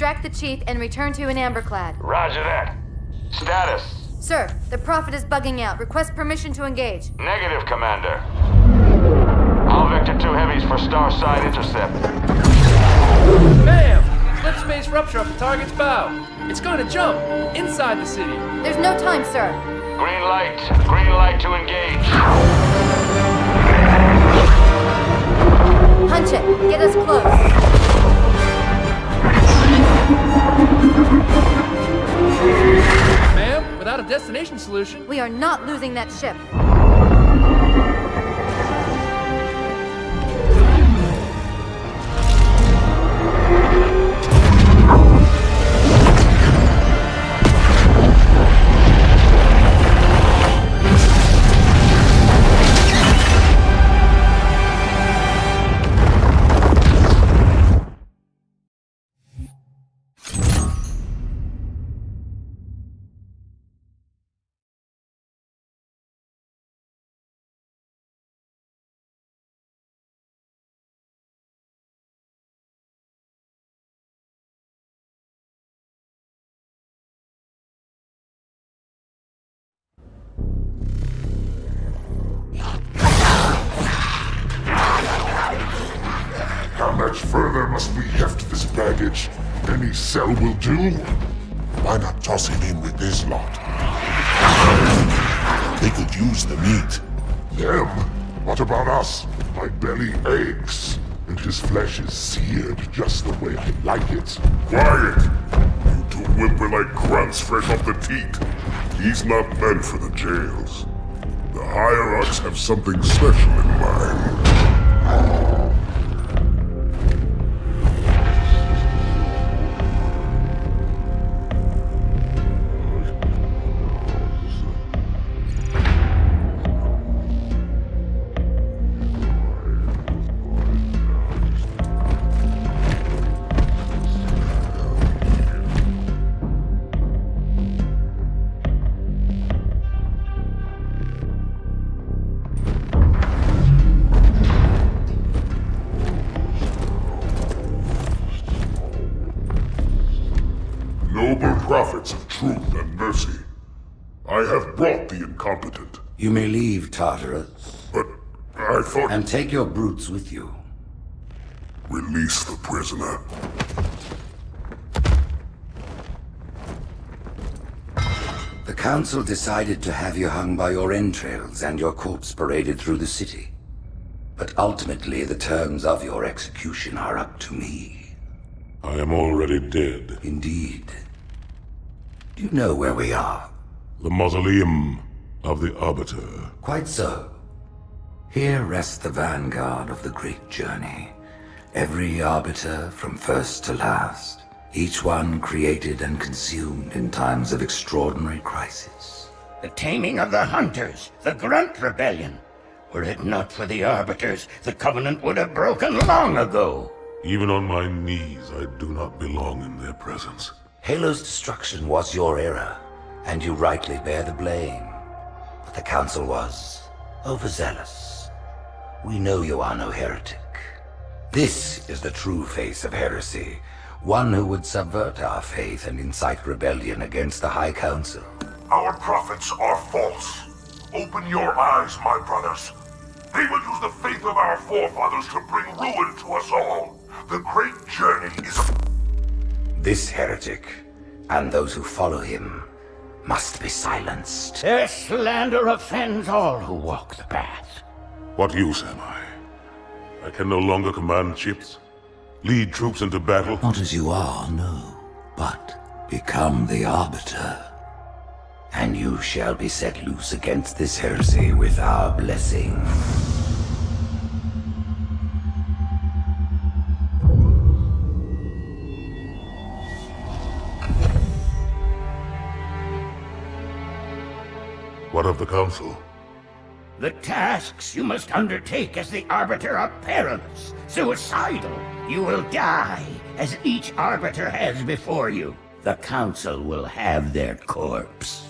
K: Extract the chief and return to an amberclad.
C: Roger that. Status.
K: Sir, the Prophet is bugging out. Request permission to engage.
C: Negative, Commander. All Vector 2 heavies for Starside intercept.
S: Bam! Slip space rupture off the target's bow. It's going to jump inside the city.
K: There's no time, sir.
C: Green light. Green light to engage.
K: Punch it. Get us close.
S: Ma'am, without a destination solution...
K: We are not losing that ship.
A: How much further must we heft this baggage? Any cell will do? Why not toss him in with this lot? They could use the meat. Them? What about us? My belly aches, and his flesh is seared just the way I like it. Quiet! You two whimper like grunts fresh off the teat. He's not meant for the jails. The hierarchs have something special in mind. Noble prophets of truth and mercy, I have brought the incompetent.
B: You may leave, Tartarus.
A: But I thought...
B: And take your brutes with you.
A: Release the prisoner.
B: The Council decided to have you hung by your entrails and your corpse paraded through the city. But ultimately, the terms of your execution are up to me.
A: I am already dead.
B: Indeed. Do you know where we are?
A: The mausoleum of the Arbiter.
B: Quite so. Here rests the vanguard of the great journey. Every Arbiter from first to last. Each one created and consumed in times of extraordinary crisis.
V: The taming of the Hunters, the Grunt Rebellion. Were it not for the Arbiters, the Covenant would have broken long ago.
A: Even on my knees, I do not belong in their presence.
B: Halo's destruction was your error, and you rightly bear the blame. But the Council was overzealous. We know you are no heretic. This is the true face of heresy, one who would subvert our faith and incite rebellion against the High Council.
A: Our prophets are false. Open your eyes, my brothers. They will use the faith of our forefathers to bring ruin to us all. The great journey is a...
B: This heretic, and those who follow him, must be silenced.
V: Their slander offends all who walk the path.
A: What use am I? I can no longer command ships, lead troops into battle.
B: Not as you are, no, but become the Arbiter. And you shall be set loose against this heresy with our blessing.
A: What of the Council?
V: The tasks you must undertake as the Arbiter are perilous, suicidal. You will die, as each Arbiter has before you. The Council will have their corpse.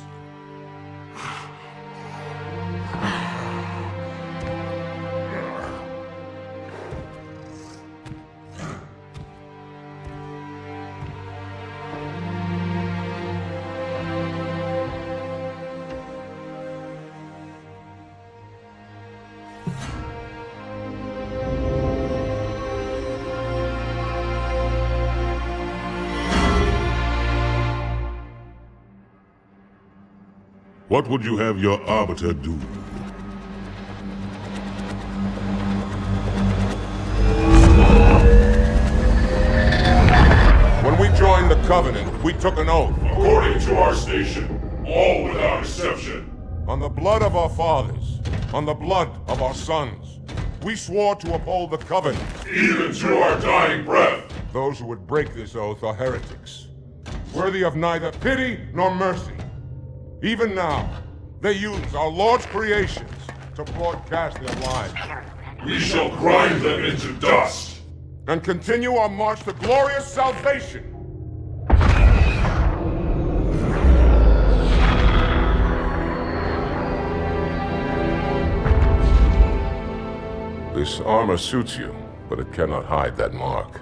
A: What would you have your Arbiter do?
E: When we joined the Covenant, we took an oath.
A: According to our station, all without exception.
E: On the blood of our fathers, on the blood of our sons, we swore to uphold the Covenant.
A: Even to our dying breath.
E: Those who would break this oath are heretics, worthy of neither pity nor mercy. Even now, they use our Lord's creations to broadcast their lies.
A: We shall grind them into dust.
E: And continue our march to glorious salvation. This armor suits you, but it cannot hide that mark.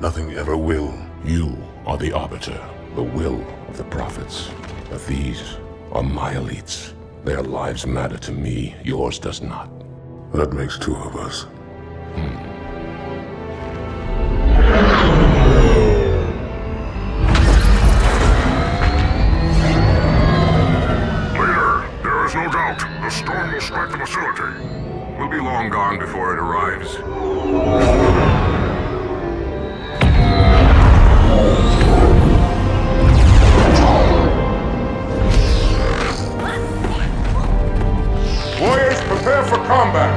A: Nothing ever will. You are the Arbiter.
E: The will of the prophets. But these are my elites. Their lives matter to me, yours does not.
A: That makes two of us.
E: Leader, there is no doubt the storm will strike the facility. We'll be long gone before it arrives. Warriors, prepare for combat!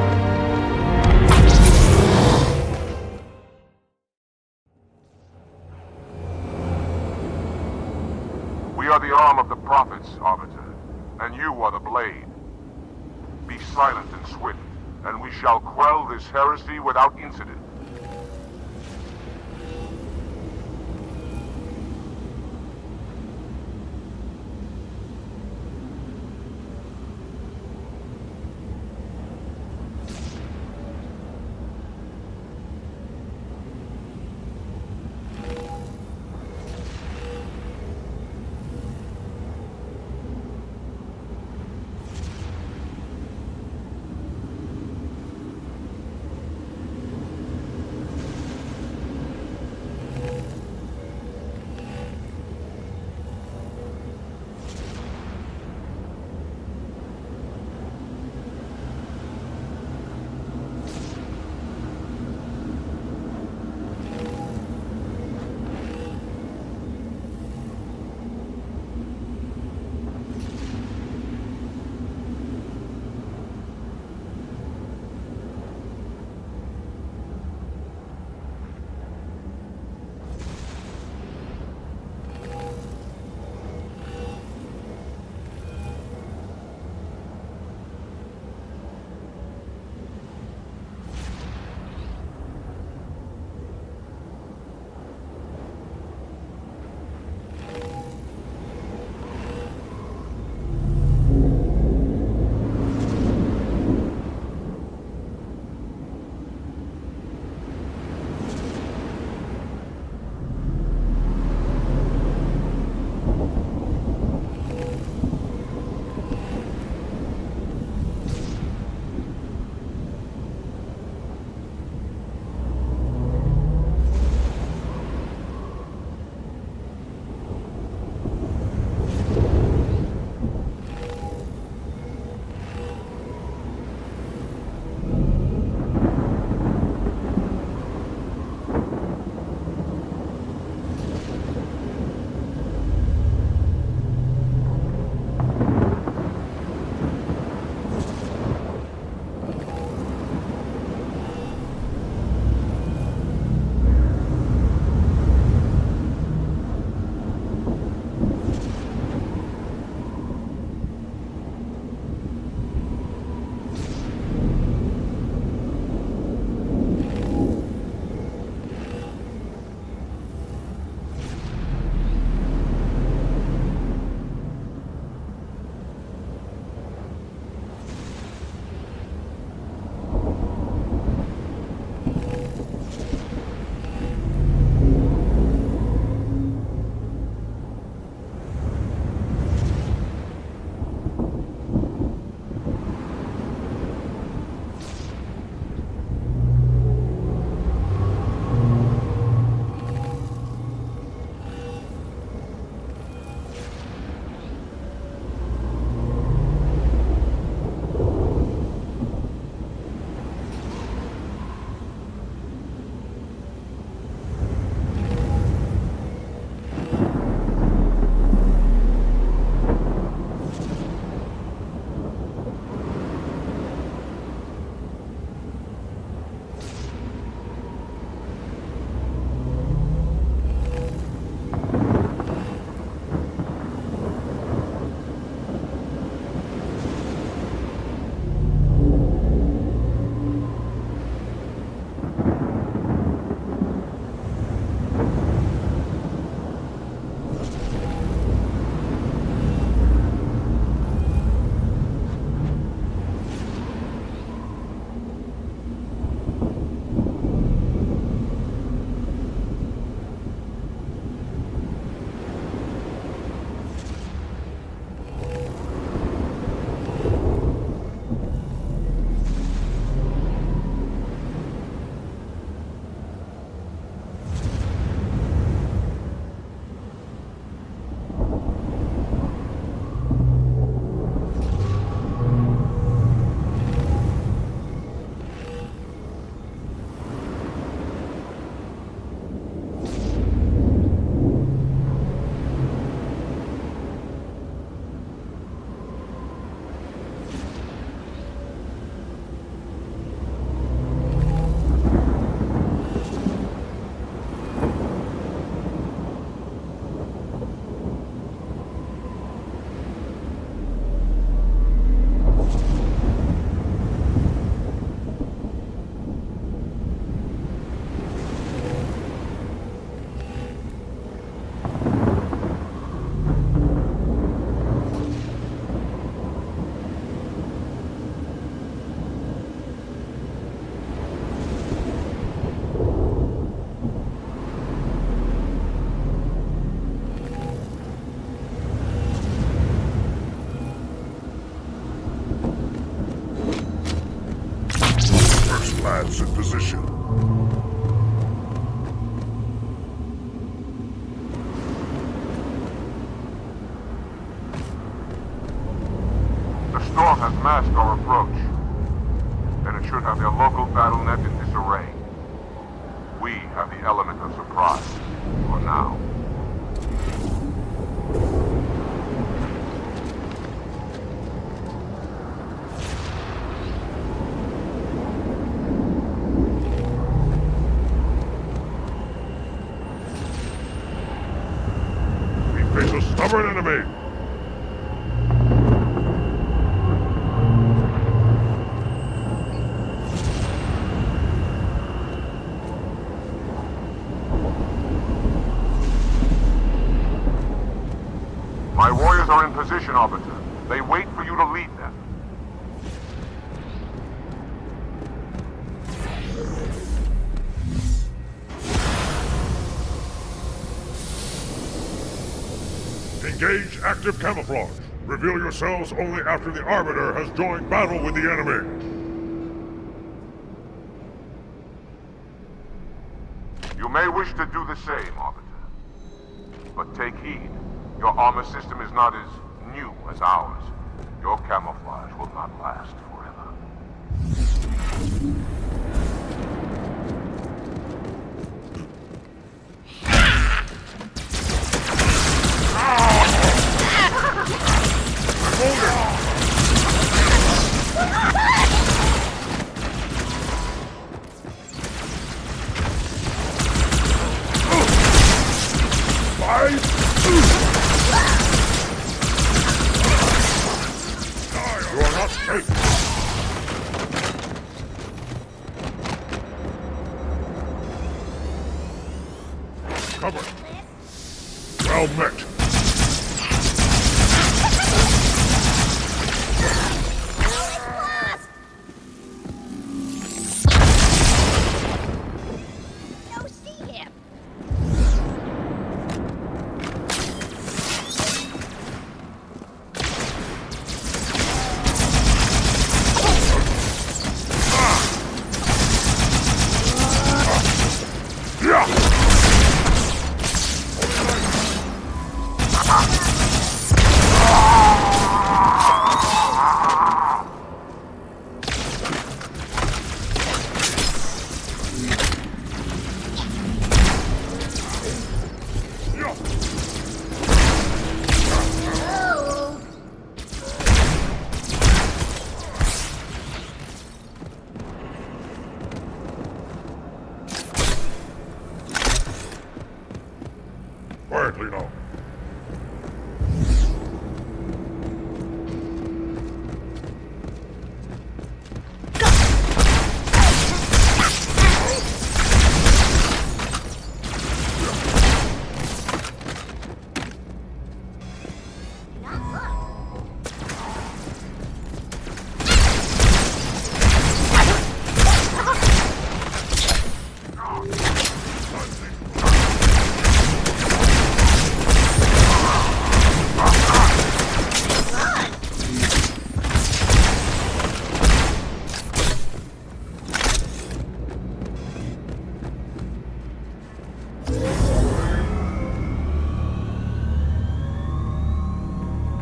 A: We are the arm of the prophets, Arbiter, and you are the blade. Be silent and swift, and we shall quell this heresy without incident. ironclads in position.
E: The storm has masked our approach. Then it should have their local battle net in disarray. We have the element of surprise, for now.
A: We face a stubborn enemy.
E: My warriors are in position, Arbiter. They wait for you to lead them.
A: Engage active camouflage. Reveal yourselves only after the Arbiter has joined battle with the enemy.
E: You may wish to do the same, Arbiter. But take heed. Your armor system is not as new as ours. Your camouflage will not last forever.
A: You are not safe. Cover. Well met. Quietly now.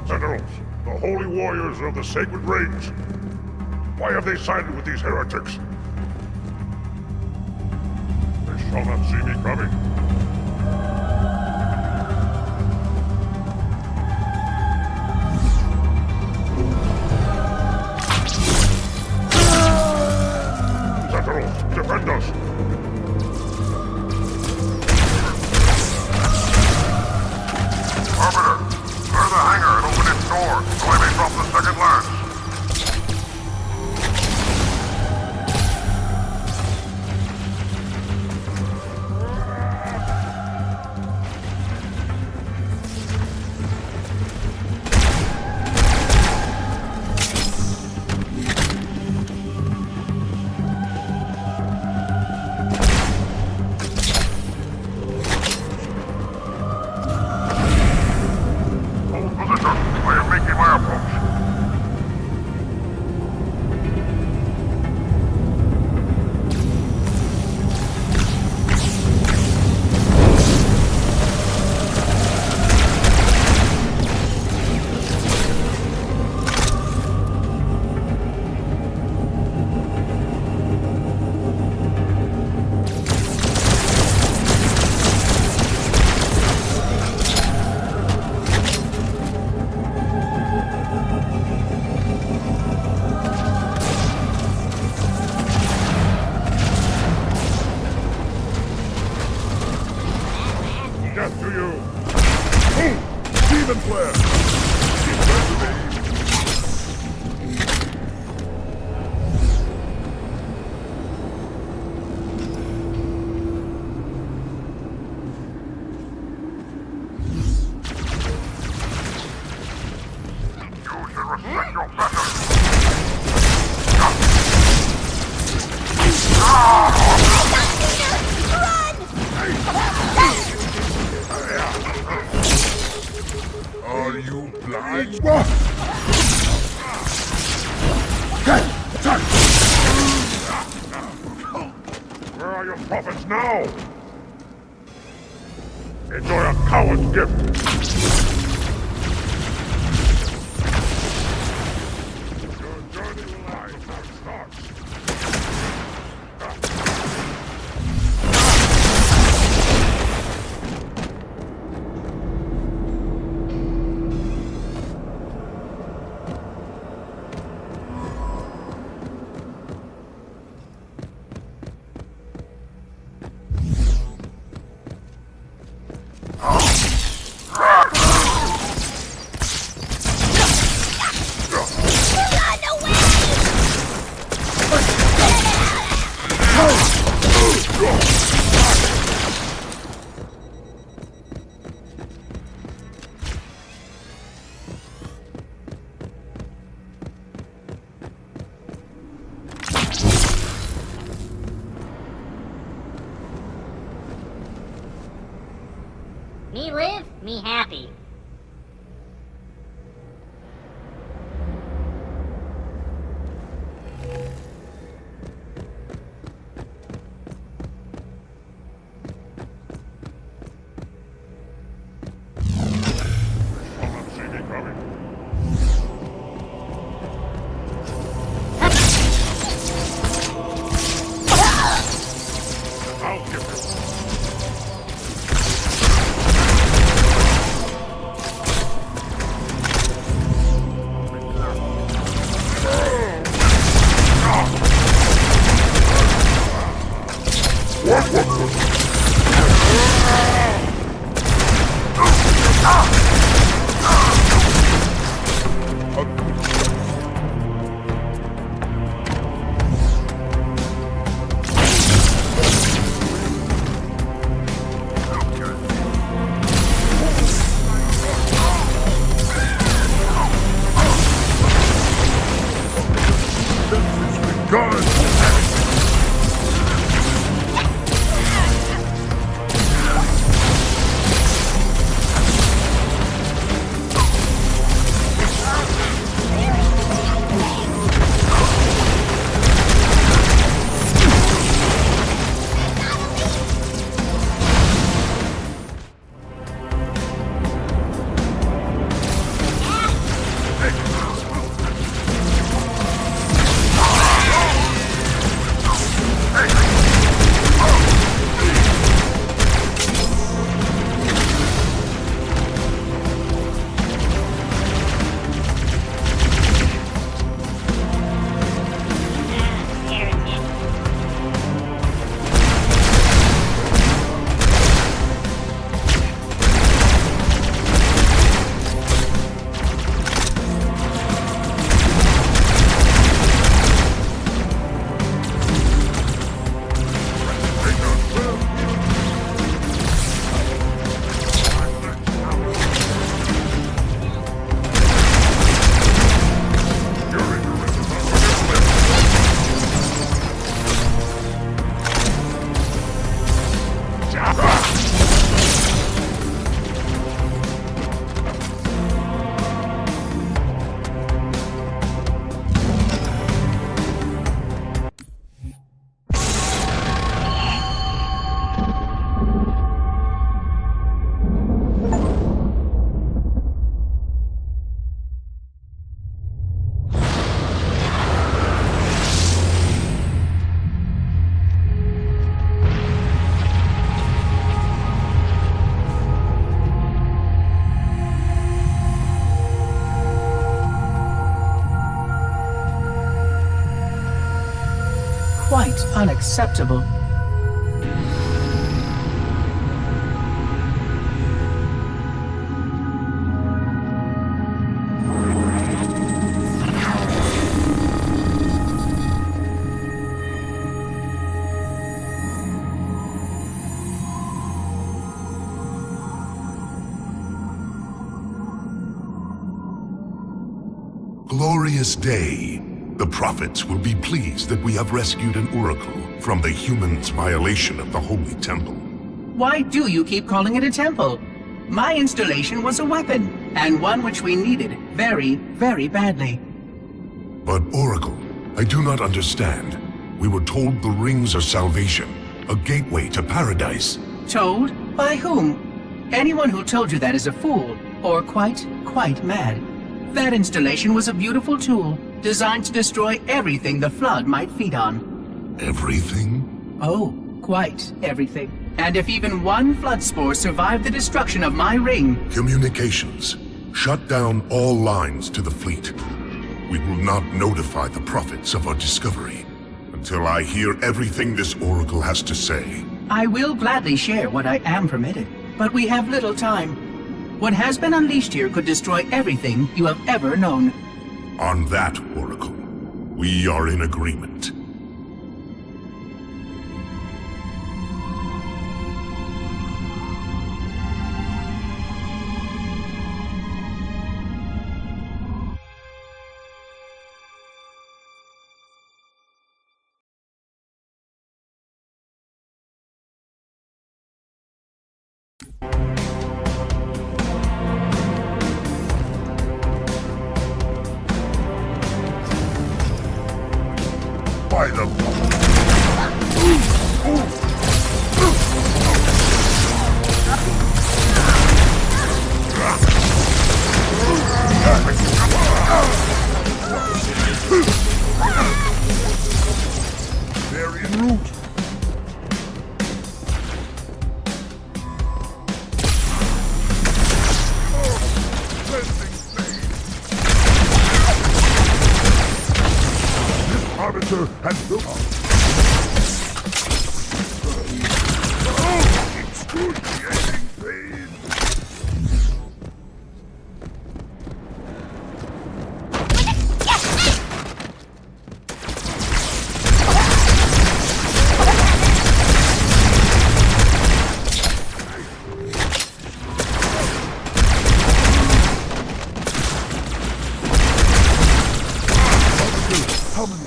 A: Sentinels, the holy warriors of the sacred rings. Why have they sided with these heretics? They shall not see me coming. Sentinels, defend us!
E: Arbiter, clear the hangar and open its door, so I may drop the second lance.
A: Are you blind? Where are your prophets now? Enjoy a coward's gift. Your journey will end before it starts.
F: Me live, me happy.
R: Quite unacceptable.
A: Glorious day. The prophets will be pleased that we have rescued an oracle from the humans' violation of the Holy Temple.
R: Why do you keep calling it a temple? My installation was a weapon, and one which we needed very, very badly.
A: But Oracle, I do not understand. We were told the rings are salvation, a gateway to paradise.
R: Told? By whom? Anyone who told you that is a fool, or quite mad. That installation was a beautiful tool, designed to destroy everything the Flood might feed on.
A: Everything?
R: Oh, quite everything. And if even one Flood spore survived the destruction of my ring...
A: Communications. Shut down all lines to the fleet. We will not notify the Prophets of our discovery until I hear everything this Oracle has to say.
R: I will gladly share what I am permitted, but we have little time. What has been unleashed here could destroy everything you have ever known.
A: On that, Oracle, we are in agreement. By the... They're en route. Arbiter has built up. Excruciating pain. How many?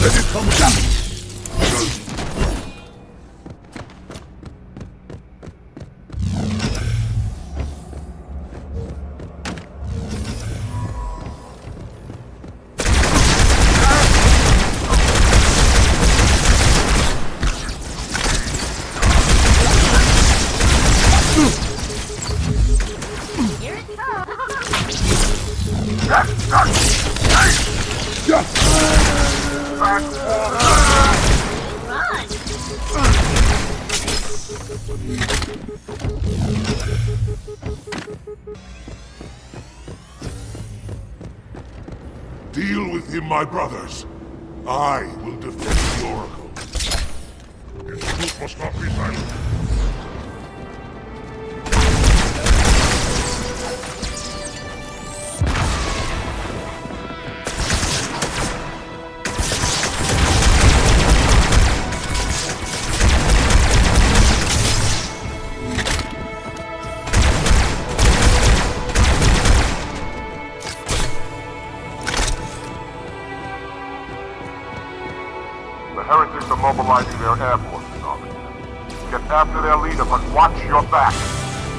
A: Let it come down! Deal with him, my brothers. I will defend the Oracle. Its truth must not be silent.
E: mobilizing their air forces, Officer. Get after their leader, but watch your back.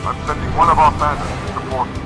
E: I'm sending one of our bandits to support you.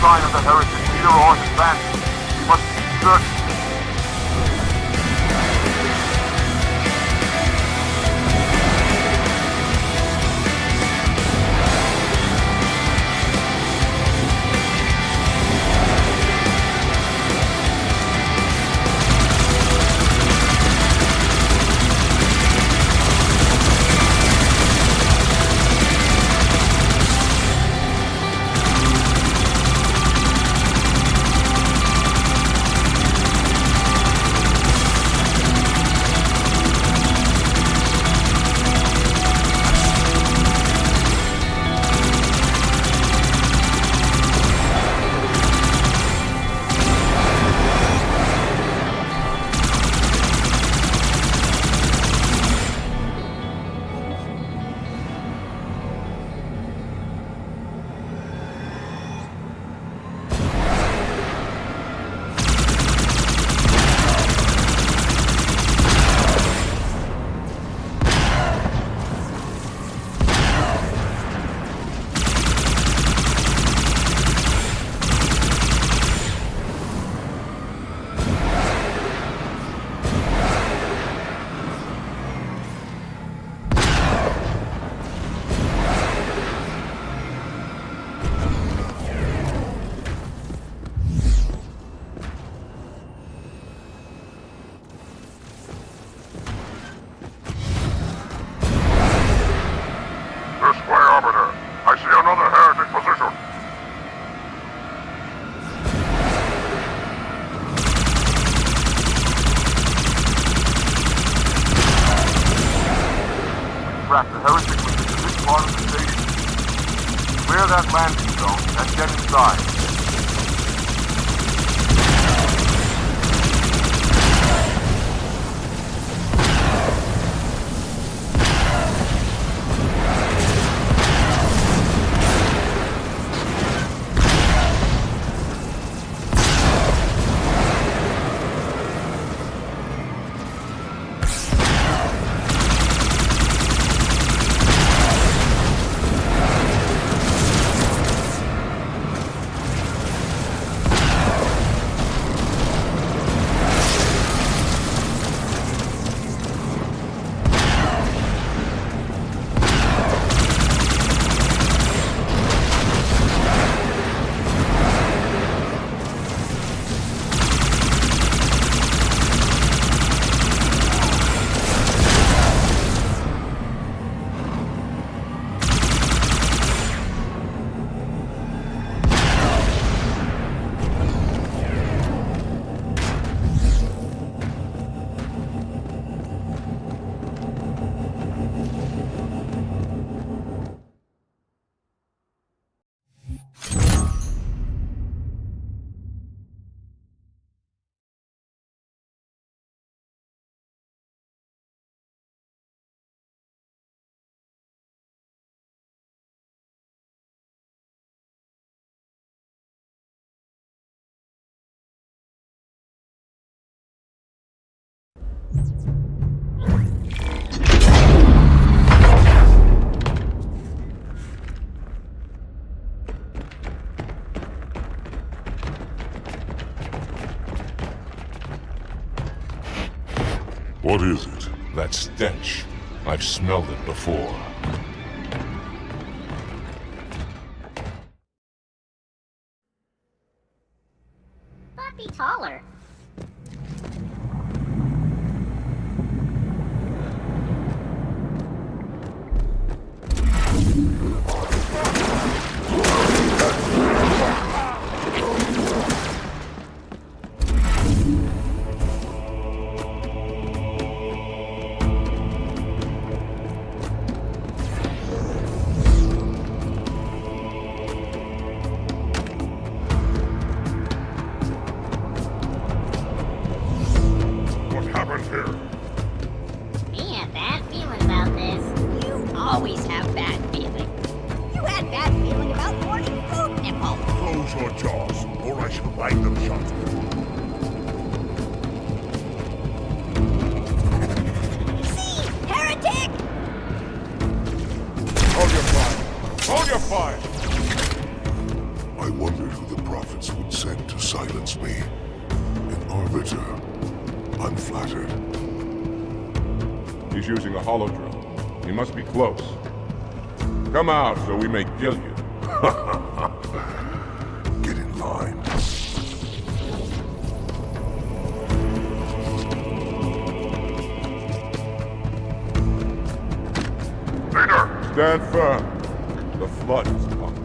E: sign of the Heretic leader or his band. We must keep searching. track the heretic within this part of the station. Clear that landing zone and get inside.
A: What is it? That stench. I've smelled it before.
U: Be taller.
A: I wondered who the prophets would send to silence me. An arbiter. I'm flattered.
E: He's using a holodrome. He must be close. Come out so we may kill you.
A: Get in line.
E: Leader! Stand firm. The flood is upon us.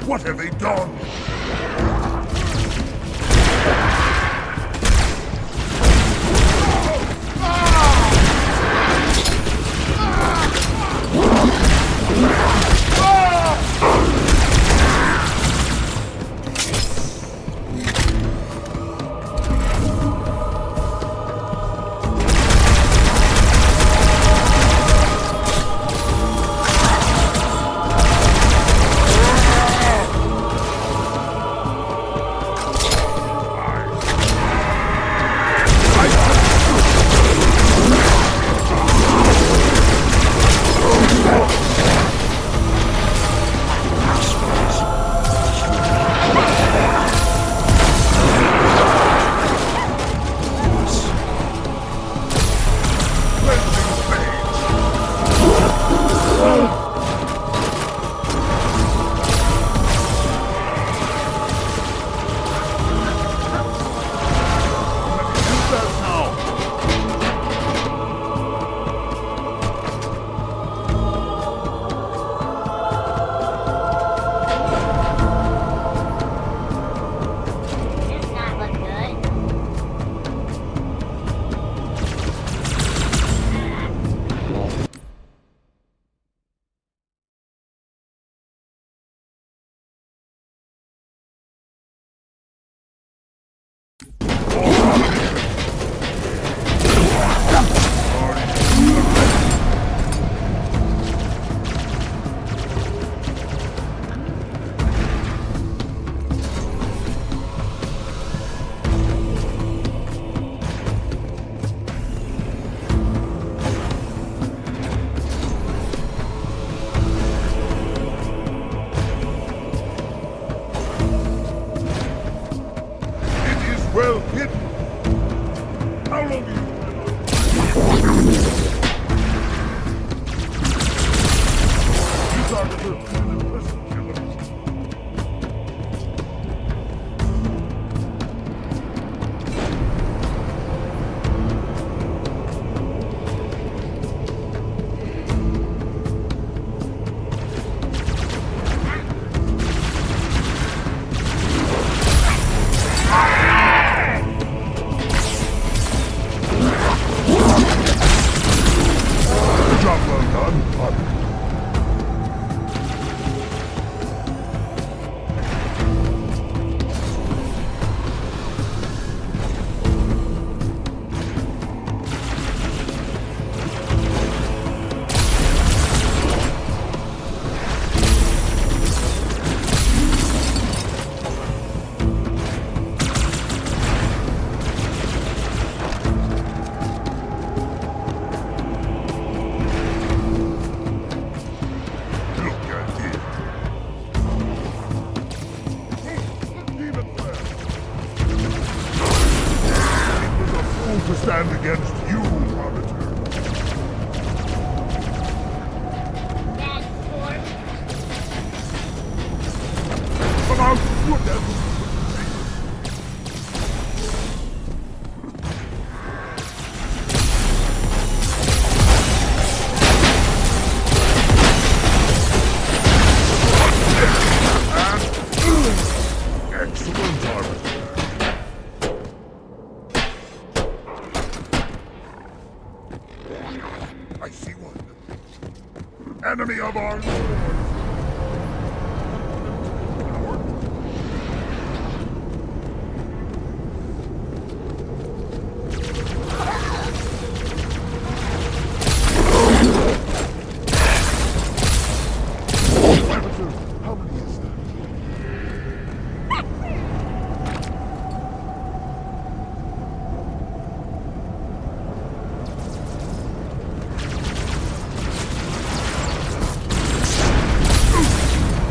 A: What have they done? Well hidden. How long do you... These are the job well done, Father. To stand against you, Arbiter. Come out, you devil! Excellent, Arbiter. I see one. Enemy of our Lord. How many is that?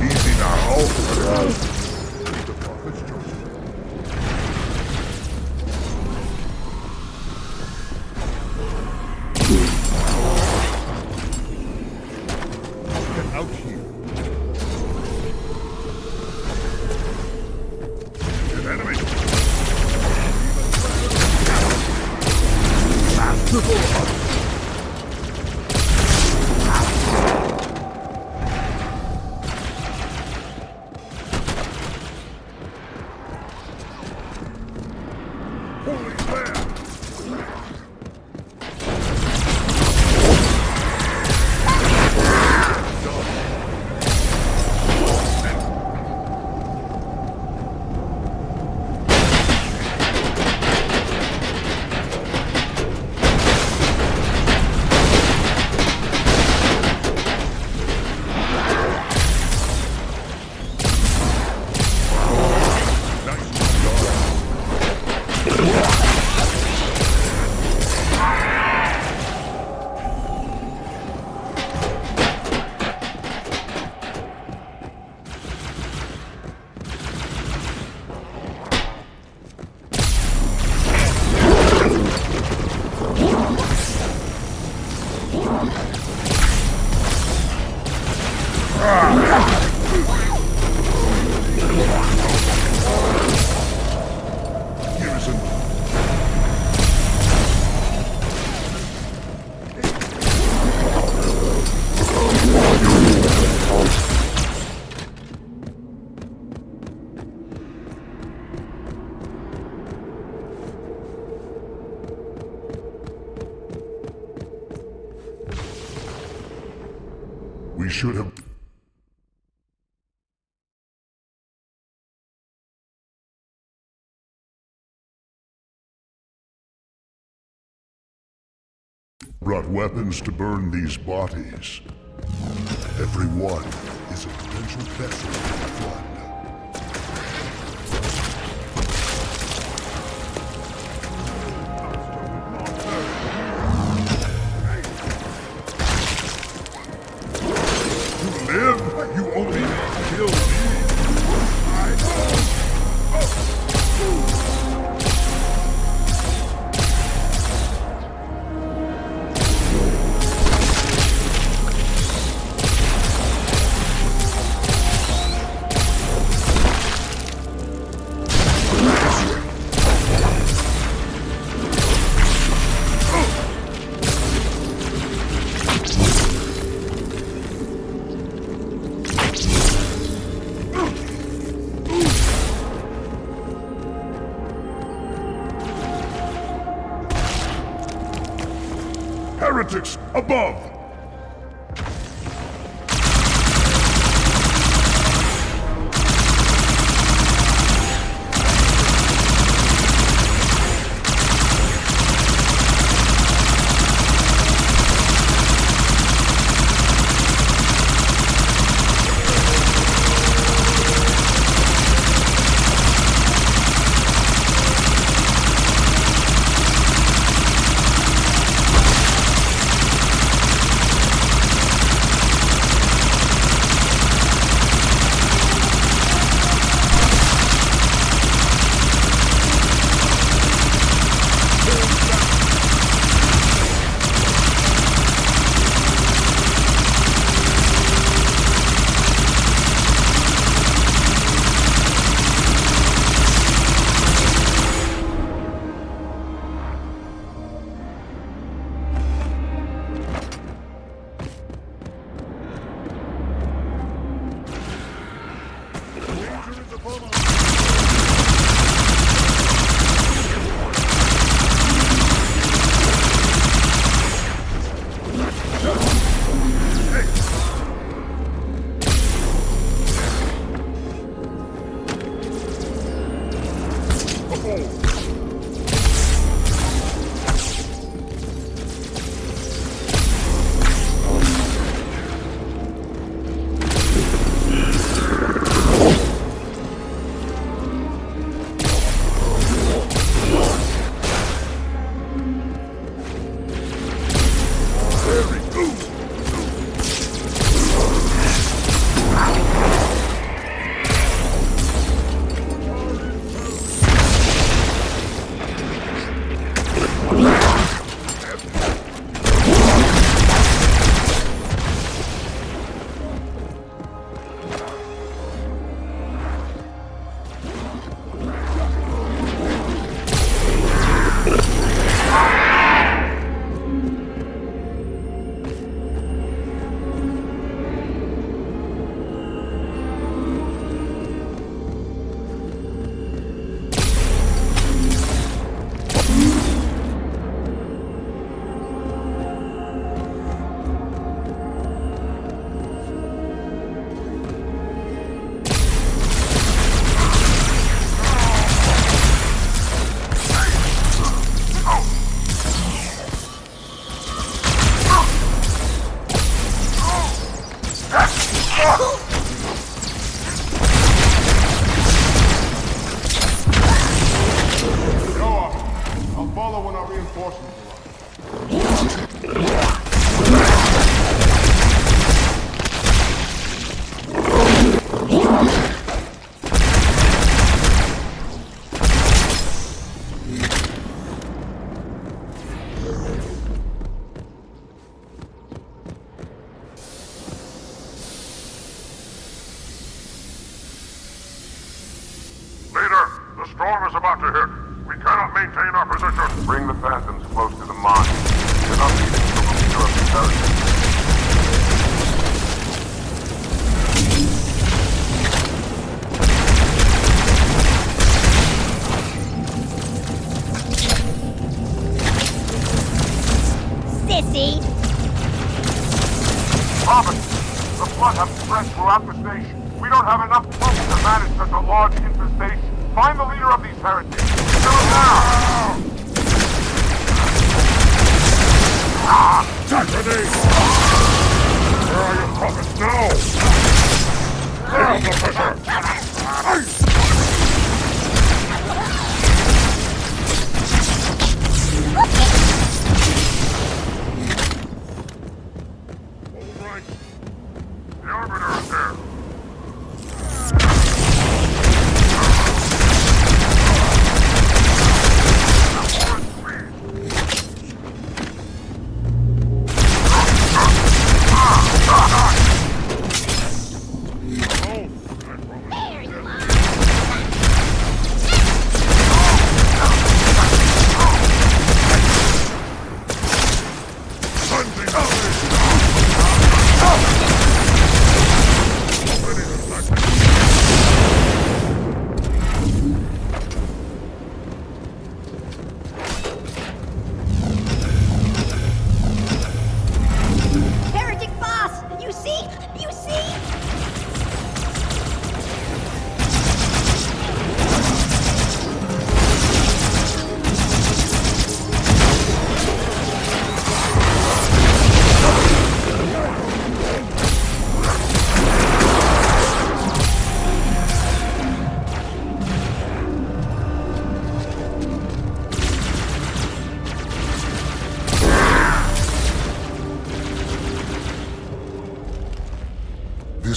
A: Easy now. The prophet's chosen. Get out here. An enemy. Masterful hunter. Holy man! We should have... brought weapons to burn these bodies. Every one is a potential vessel for the flood. Live, you only kill me. Heretics, above!
E: storm is about to hit. We cannot maintain our position. Bring the Phantoms close to the mine. They're not leaving until the leader of these heretics.
U: Sissy!
E: Prophet, the flood have spread throughout the station. We don't have enough troops to manage such a large infestation. Find the leader of these heretics. Kill him now!
A: Saturday! Where are your prophets now? Down the pressure!
E: The Arbiter is there.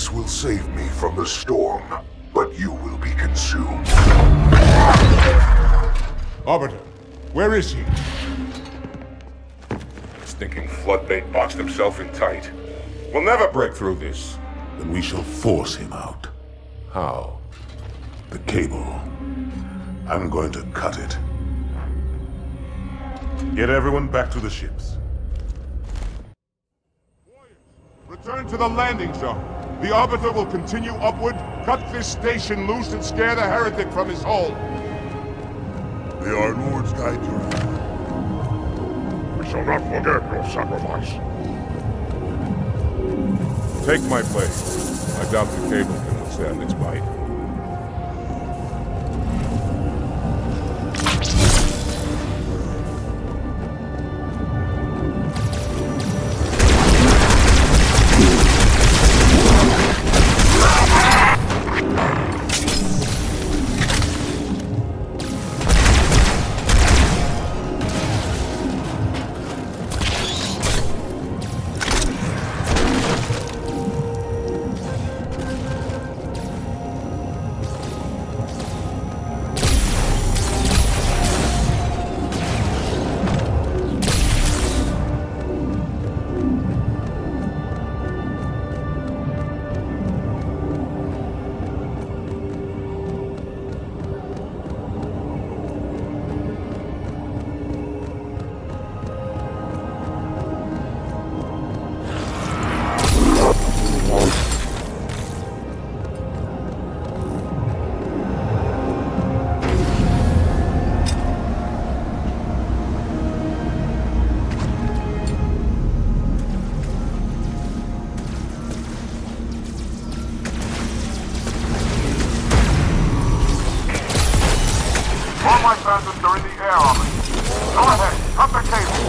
A: This will save me from the storm, but you will be consumed.
E: Arbiter, where is he? Stinking floodbait boxed himself in tight. We'll never break through this.
A: Then we shall force him out.
E: How?
A: The cable. I'm going to cut it.
E: Get everyone back to the ships. Return to the landing zone. The Arbiter will continue upward, cut this station loose, and scare the heretic from his hole.
A: May our lords guide your hand.
E: We shall not forget your sacrifice. Take my place. I doubt the cable can withstand its bite. All my bandits are in the air, Arbiter. Go ahead, cut the cable.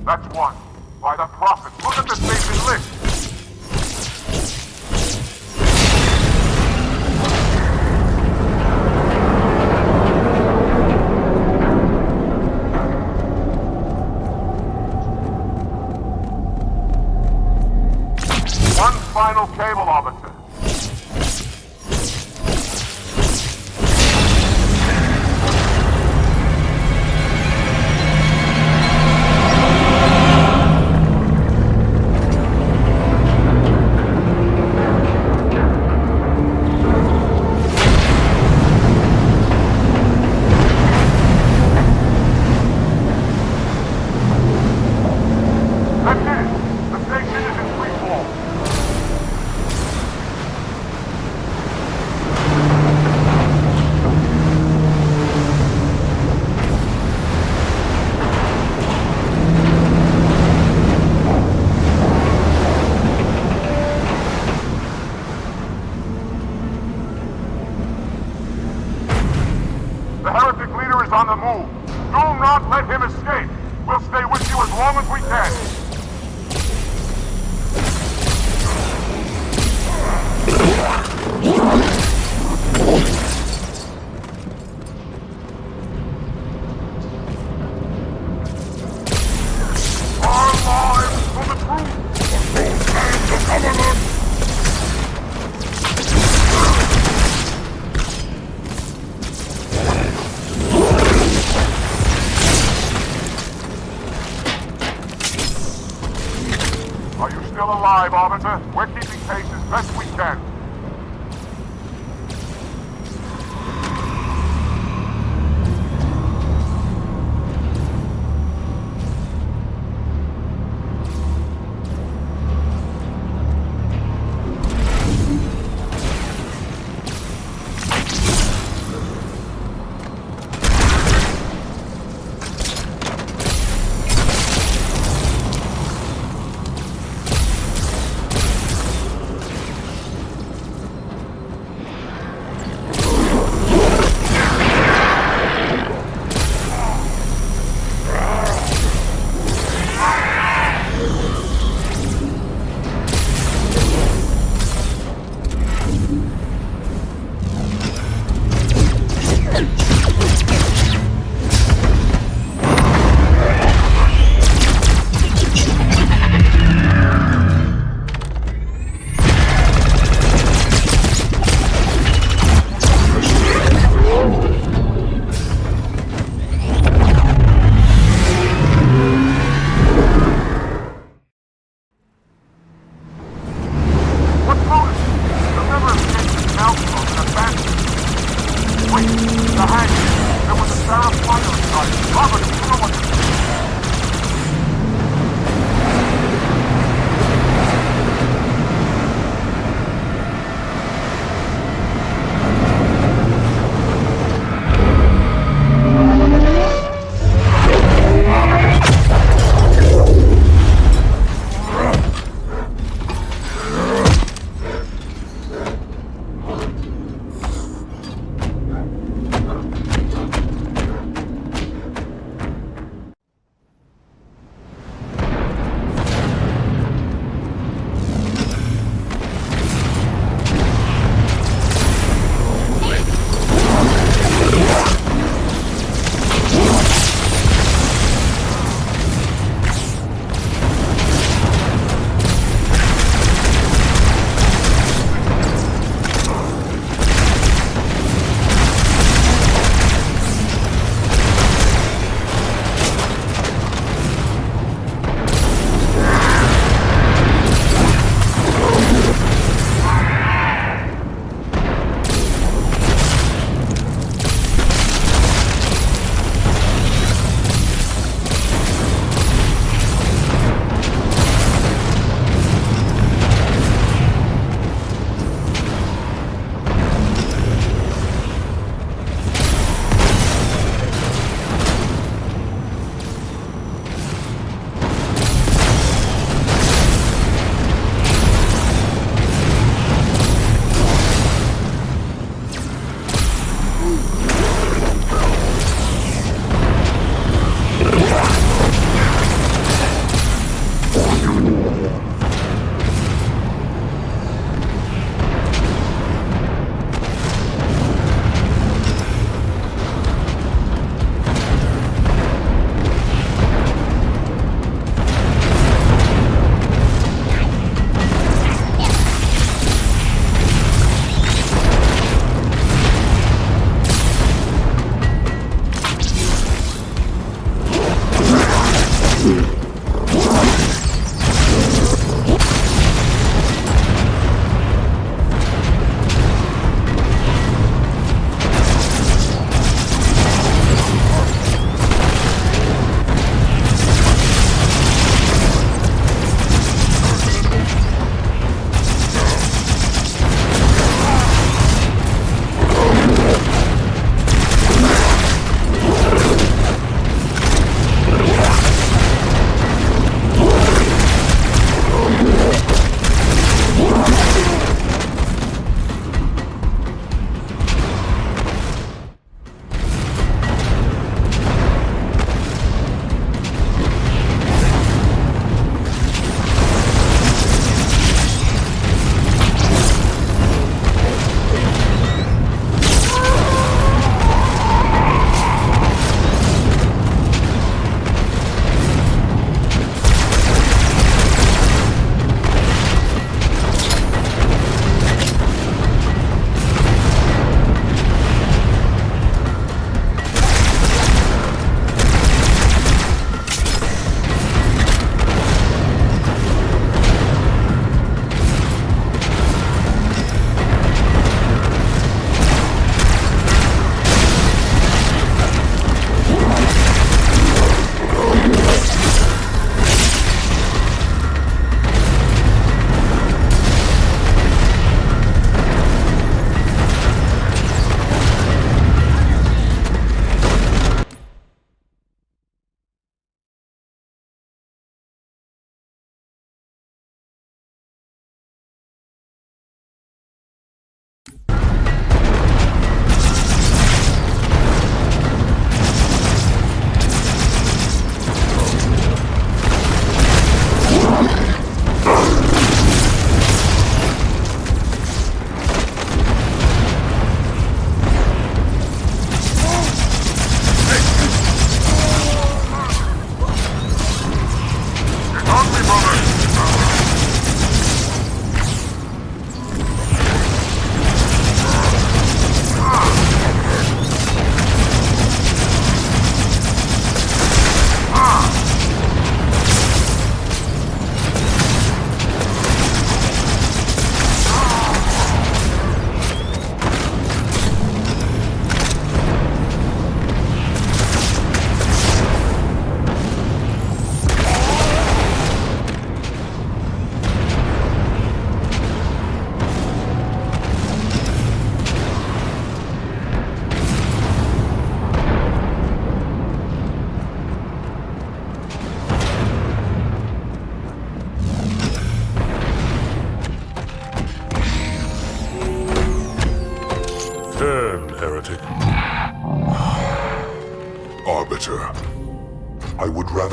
E: That's one. By the Prophet, look at this nation list! One final cable, Arbiter. The heretic leader is on the move. Do not let him escape. We'll stay with you as long as we can. Our lives for the truth. And the government. still alive, officer. We're keeping pace as best we can.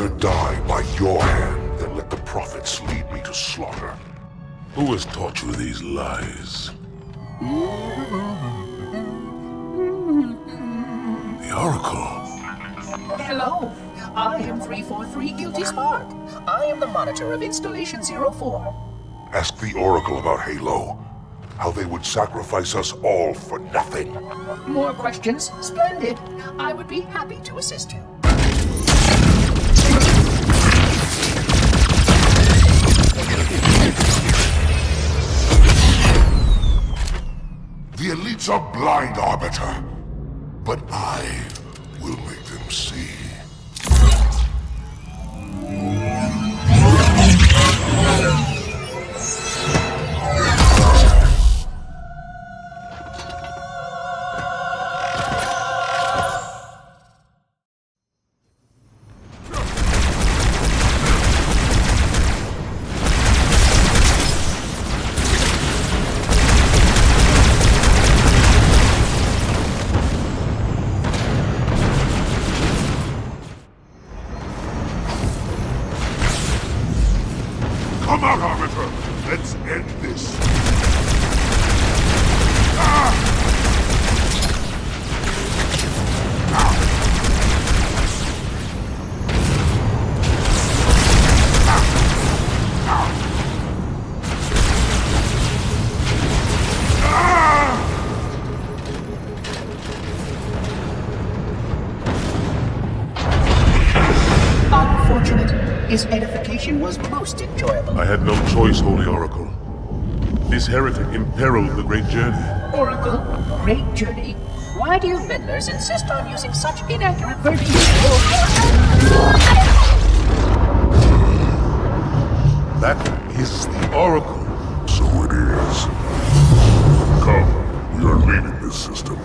A: rather die by your hand than let the prophets lead me to slaughter. Who has taught you these lies? The Oracle.
R: Hello, I am 343 Guilty Spark. I am the monitor of Installation 04.
A: Ask the Oracle about Halo. How they would sacrifice us all for nothing.
R: More questions? Splendid. I would be happy to assist you.
A: The elites are blind, Arbiter. But I will make them see. Come out, Arbiter! Let's end this!
R: Unfortunate. His edification was most enjoyable.
A: I had no choice, Holy Oracle. This heretic imperiled the Great Journey.
R: Oracle, Great Journey. Why do you meddlers insist on using such inaccurate versions of
A: That is the Oracle. So it is. Come, we are leaving this system.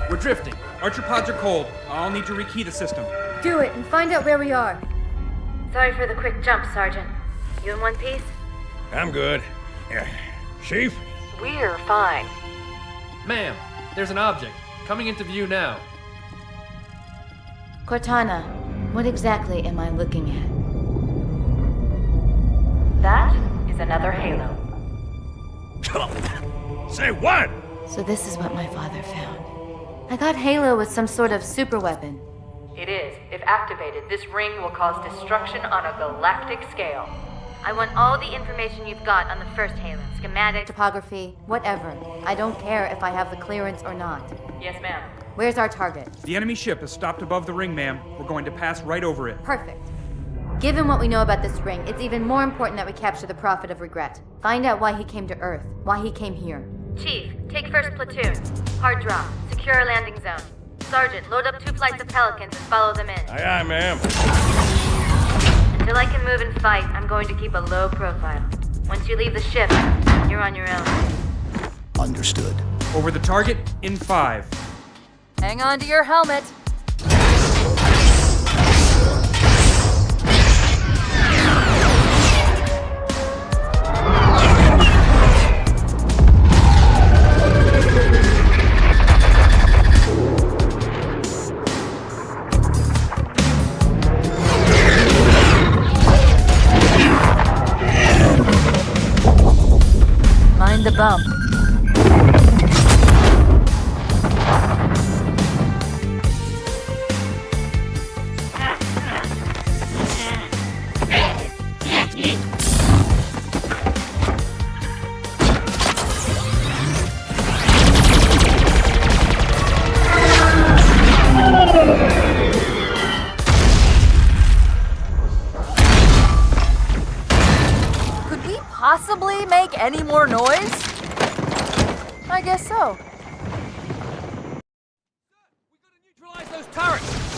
O: We're drifting. Archer pods are cold. I'll need to rekey the system.
K: Do it and find out where we are. Sorry for the quick jump, Sergeant. You in one piece?
G: I'm good. Chief?
D: We're fine.
O: Ma'am, there's an object. Coming into view now.
K: Cortana, what exactly am I looking at?
D: That is another Halo.
G: Say what?
K: So this is what my father found. I got Halo with some sort of super weapon.
D: It is. If activated, this ring will cause destruction on a galactic scale.
K: I want all the information you've got on the first Halo. Schematic, topography, whatever. I don't care if I have the clearance or not.
D: Yes, ma'am.
K: Where's our target?
M: The enemy ship has stopped above the ring, ma'am. We're going to pass right over it.
K: Perfect. Given what we know about this ring, it's even more important that we capture the Prophet of Regret. Find out why he came to Earth, why he came here.
I: Chief, take first platoon. Hard drop. Secure a landing zone. Sergeant, load up 2 flights of Pelicans and follow them in.
G: Aye, aye, ma'am.
I: Until I can move and fight, I'm going to keep a low profile. Once you leave the ship, you're on your own.
F: Understood.
M: Over the target in 5.
D: Hang on to your helmet.
K: Mind the bump.
Q: possibly make any more noise? I guess so.
O: Neutralize those turrets!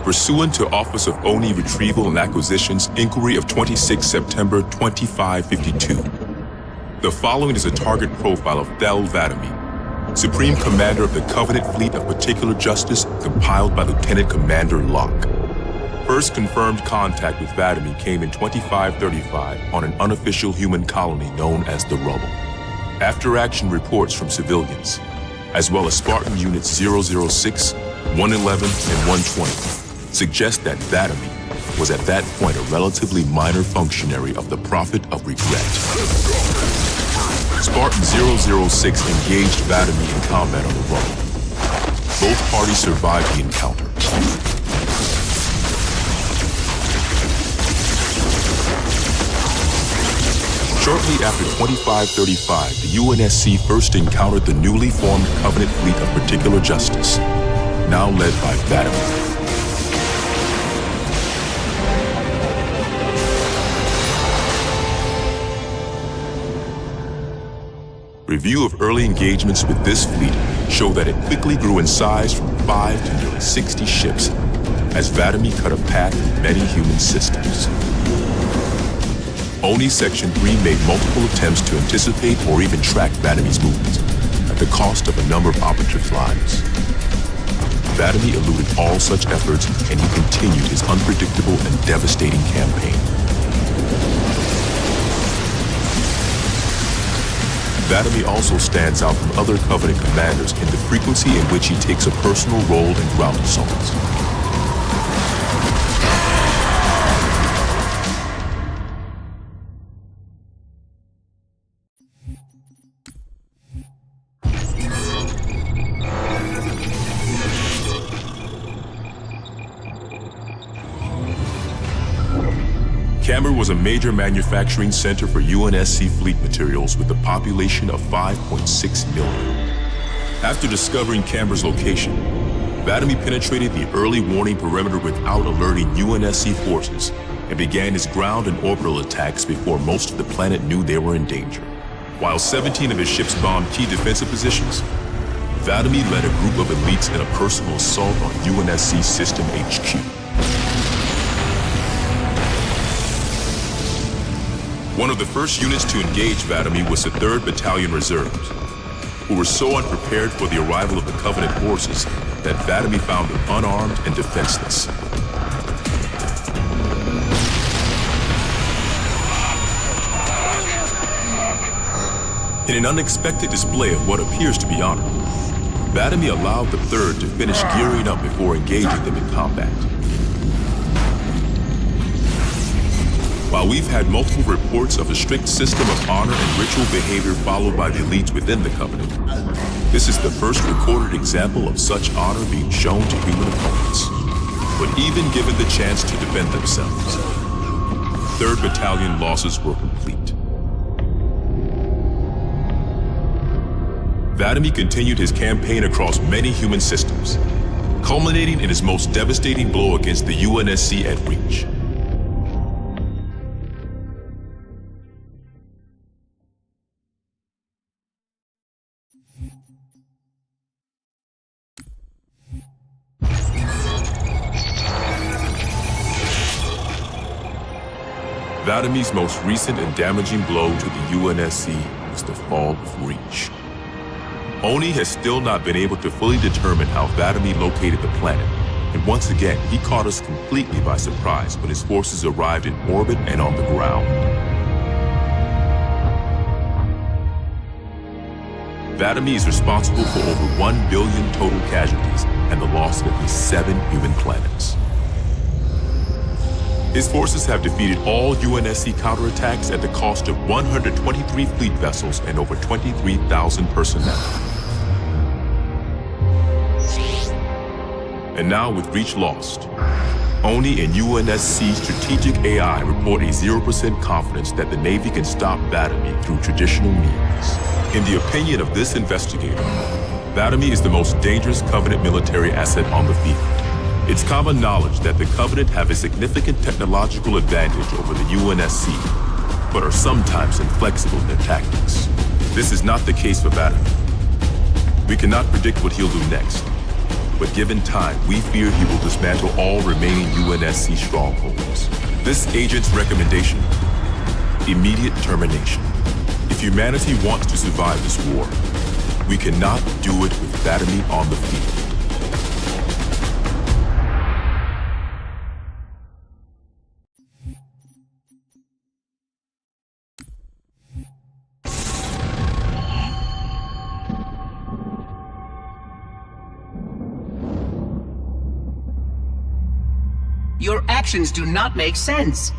H: pursuant to Office of ONI Retrieval and Acquisition's inquiry of 26 September 2552. The following is a target profile of Thel 'Vadamee, Supreme Commander of the Covenant Fleet of Particular Justice, compiled by Lieutenant Commander Locke. first confirmed contact with Vladimir came in 2535 on an unofficial human colony known as the Rubble. After-action reports from civilians, as well as Spartan Units 006, 111, and 120, suggest that Vladimir was at that point a relatively minor functionary of the Prophet of Regret. Spartan 006 engaged Vladimir in combat on the Rubble. Both parties survived the encounter. Shortly after 2535, the UNSC first encountered the newly formed Covenant Fleet of Particular Justice, now led by Vladimir. Review of early engagements with this fleet show that it quickly grew in size from 5 to nearly 60 ships, as Vladimir cut a path in many human systems. ONI Section 3 made multiple attempts to anticipate or even track Vladimir's movements, at the cost of a number of operative lives. Vladimir eluded all such efforts, and he continued his unpredictable and devastating campaign. Vladimir also stands out from other Covenant commanders in the frequency in which he takes a personal role in ground assaults. Camber was a major manufacturing center for UNSC fleet materials with a population of 5.6 million. After discovering Camber's location, Vladimir penetrated the early warning perimeter without alerting UNSC forces and began his ground and orbital attacks before most of the planet knew they were in danger. While 17 of his ships bombed key defensive positions, Vladimir led a group of elites in a personal assault on UNSC System HQ. One of the first units to engage Vladimir was the 3rd Battalion Reserves, who were so unprepared for the arrival of the Covenant forces that Vladimir found them unarmed and defenseless. In an unexpected display of what appears to be honor, Vladimir allowed the 3rd to finish gearing up before engaging them in combat. While we've had multiple reports of a strict system of honor and ritual behavior followed by the elites within the Covenant, this is the first recorded example of such honor being shown to human opponents. But even given the chance to defend themselves, 3rd Battalion losses were complete. Vladimir continued his campaign across many human systems, culminating in his most devastating blow against the UNSC at Reach. Vladimir's most recent and damaging blow to the UNSC was the fall of Reach. ONI has still not been able to fully determine how Vladimir located the planet, and once again, he caught us completely by surprise when his forces arrived in orbit and on the ground. Vladimir is responsible for over 1 billion total casualties and the loss of at least 7 human planets. His forces have defeated all UNSC counterattacks at the cost of 123 fleet vessels and over 23,000 personnel. And now with Reach lost, ONI and UNSC strategic AI report a 0% confidence that the Navy can stop Vladimir through traditional means. In the opinion of this investigator, Vladimir is the most dangerous Covenant military asset on the field. It's common knowledge that the Covenant have a significant technological advantage over the UNSC, but are sometimes inflexible in their tactics. This is not the case for Vladimir. We cannot predict what he'll do next, but given time, we fear he will dismantle all remaining UNSC strongholds. This agent's recommendation: immediate termination. If humanity wants to survive this war, we cannot do it with Vladimir on the field.
R: Your actions do not make sense.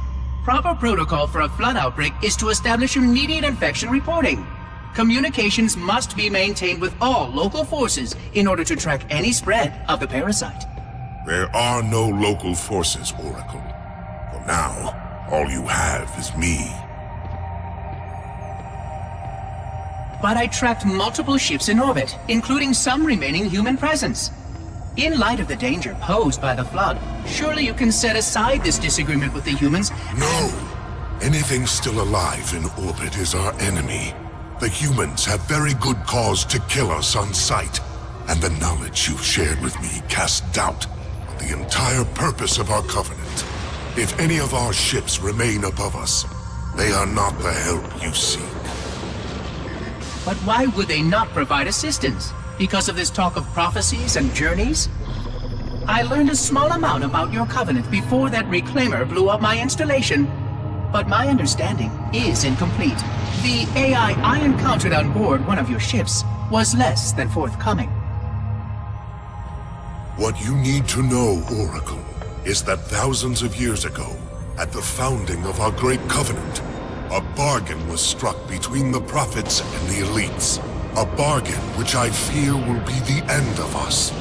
R: Proper protocol for a flood outbreak is to establish immediate infection reporting. Communications must be maintained with all local forces in order to track any spread of the parasite.
A: There are no local forces, Oracle. For now, all you have is me.
R: But I tracked multiple ships in orbit, including some remaining human presence. In light of the danger posed by the flood, surely you can set aside this disagreement with the humans.
A: No! Anything still alive in orbit is our enemy. The humans have very good cause to kill us on sight, and the knowledge you've shared with me casts doubt on the entire purpose of our covenant. If any of our ships remain above us, they are not the help you seek.
R: But why would they not provide assistance? Because of this talk of prophecies and journeys? I learned a small amount about your covenant before that reclaimer blew up my installation, but my understanding is incomplete. The AI I encountered on board one of your ships was less than forthcoming.
A: What you need to know, Oracle, is that thousands of years ago, at the founding of our great covenant, a bargain was struck between the prophets and the elites. A bargain which I fear will be the end of us.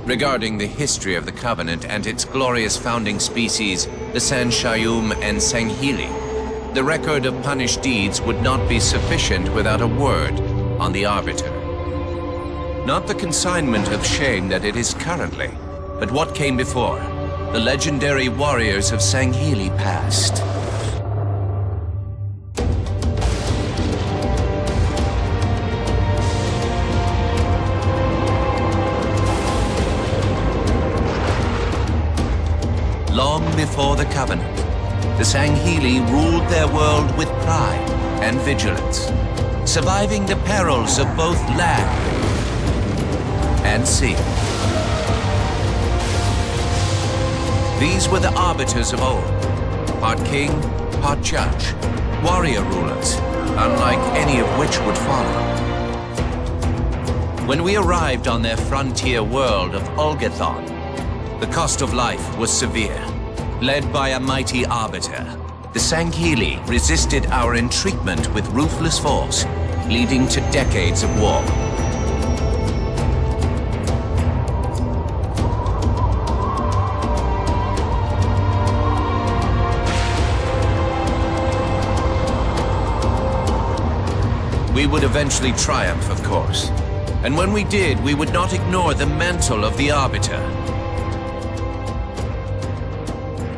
L: Regarding the history of the Covenant and its glorious founding species, the Sanshayum and Sanghili, the record of punished deeds would not be sufficient without a word on the Arbiter. Not the consignment of shame that it is currently, but what came before, the legendary warriors of Sanghili past. Long before the Covenant, the Sanghili ruled their world with pride and vigilance, surviving the perils of both land and sea. These were the arbiters of old, part king, part judge, warrior rulers, unlike any of which would follow. When we arrived on their frontier world of Olgathon, the cost of life was severe. Led by a mighty arbiter, the Sanghili resisted our entreatment with ruthless force, leading to decades of war. We would eventually triumph, of course. And when we did, we would not ignore the mantle of the Arbiter.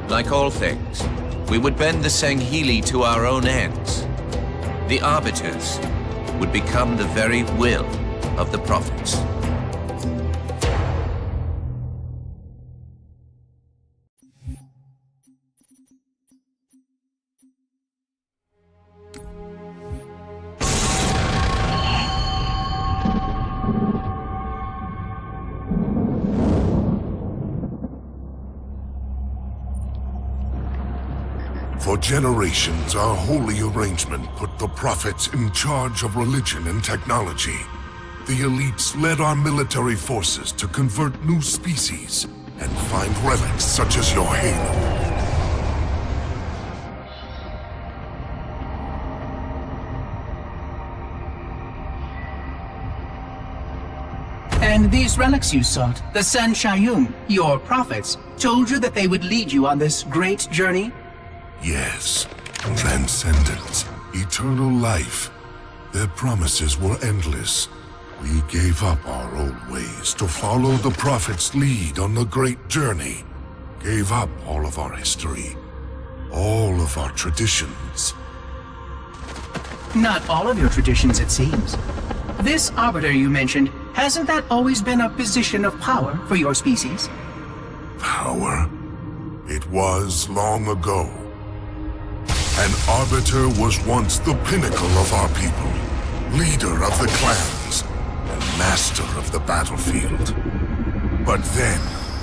L: Like all things, we would bend the Sanghili to our own ends. The Arbiters would become the very will of the Prophets.
A: For generations, our holy arrangement put the prophets in charge of religion and technology. The elites led our military forces to convert new species and find relics such as your halo.
R: And these relics you sought, the Sanshayum, your prophets, told you that they would lead you on this great journey?
A: Yes, transcendence, eternal life. Their promises were endless. We gave up our old ways to follow the Prophet's lead on the great journey. Gave up all of our history, all of our traditions.
R: Not all of your traditions, it seems. This Arbiter you mentioned, hasn't that always been a position of power for your species?
A: Power? It was long ago. An Arbiter was once the pinnacle of our people, leader of the clans, and master of the battlefield. But then,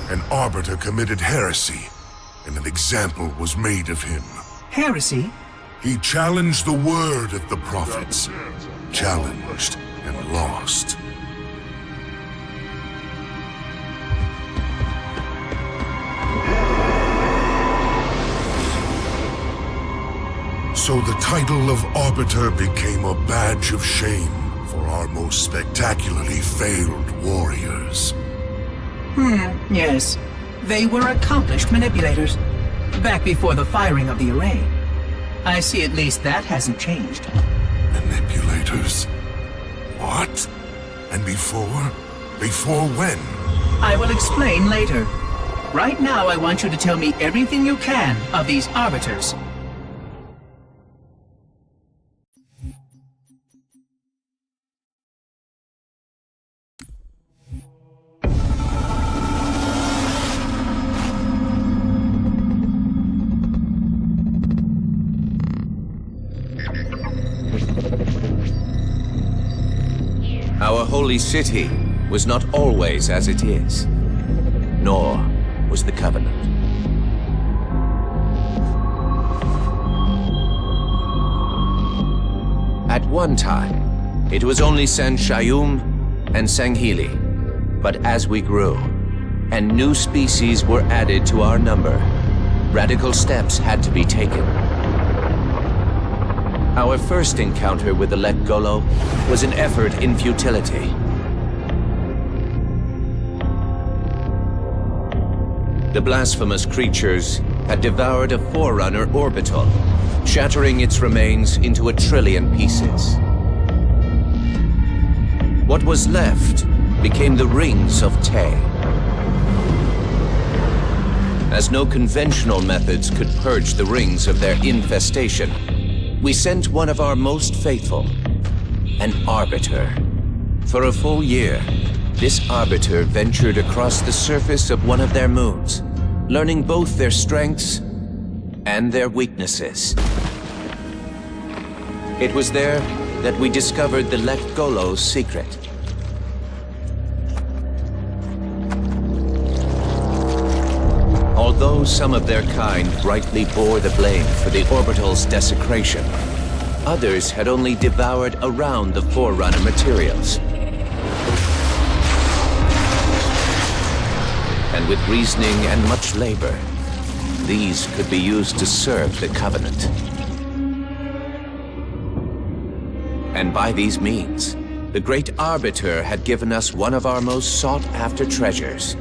A: an Arbiter committed heresy, and an example was made of him.
R: Heresy?
A: He challenged the word of the prophets. Challenged and lost. So the title of Arbiter became a badge of shame for our most spectacularly failed warriors.
R: Yes. They were accomplished manipulators. Back before the firing of the array. I see at least that hasn't changed.
A: Manipulators? What? And before? Before when?
R: I will explain later. Right now, I want you to tell me everything you can of these Arbiters.
L: Our holy city was not always as it is, nor was the Covenant. At one time, it was only San Shayum and Sanghili, but as we grew, and new species were added to our number, radical steps had to be taken. Our first encounter with the Lek Golo was an effort in futility. The blasphemous creatures had devoured a Forerunner orbital, shattering its remains into 1 trillion pieces. What was left became the Rings of Te. As no conventional methods could purge the rings of their infestation, we sent one of our most faithful, an Arbiter. For a full year, this Arbiter ventured across the surface of one of their moons, learning both their strengths and their weaknesses. It was there that we discovered the Lek Golo's secret. Although some of their kind rightly bore the blame for the orbital's desecration, others had only devoured around the Forerunner materials. And with reasoning and much labor, these could be used to serve the Covenant. And by these means, the Great Arbiter had given us one of our most sought-after treasures,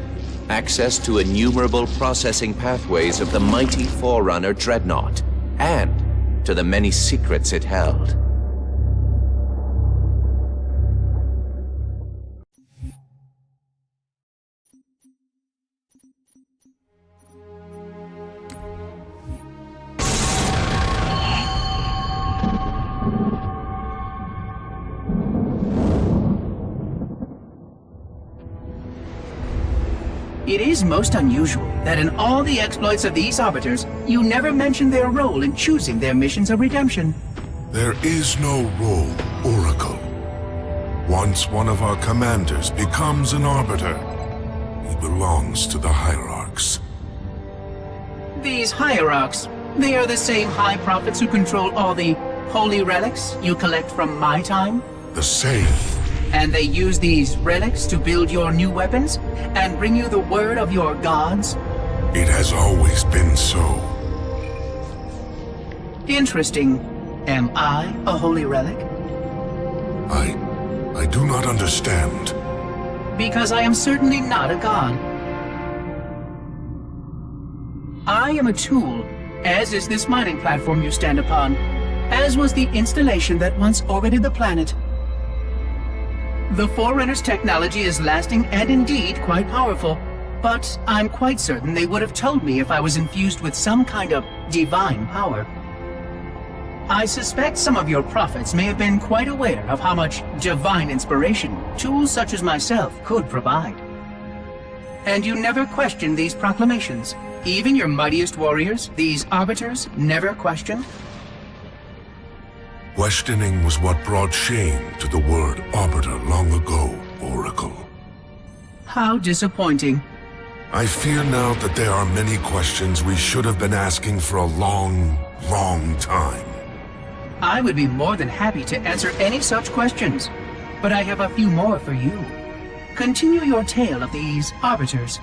L: access to innumerable processing pathways of the mighty Forerunner Dreadnought, and to the many secrets it held.
R: It is most unusual that in all the exploits of these Arbiters, you never mention their role in choosing their missions of redemption.
A: There is no role, Oracle. Once one of our commanders becomes an Arbiter, he belongs to the Hierarchs.
R: These Hierarchs, they are the same High Prophets who control all the holy relics you collect from my time?
A: The same.
R: And they use these relics to build your new weapons and bring you the word of your gods?
A: It has always been so.
R: Interesting. Am I a holy relic?
A: I do not understand.
R: Because I am certainly not a god. I am a tool, as is this mining platform you stand upon, as was the installation that once orbited the planet. The Forerunner's technology is lasting and indeed quite powerful, but I'm quite certain they would have told me if I was infused with some kind of divine power. I suspect some of your prophets may have been quite aware of how much divine inspiration tools such as myself could provide. And you never questioned these proclamations. Even your mightiest warriors, these arbiters, never questioned?
A: Questioning was what brought shame to the word Arbiter long ago, Oracle.
R: How disappointing.
A: I fear now that there are many questions we should have been asking for a long, long time.
R: I would be more than happy to answer any such questions, but I have a few more for you. Continue your tale of these arbiters.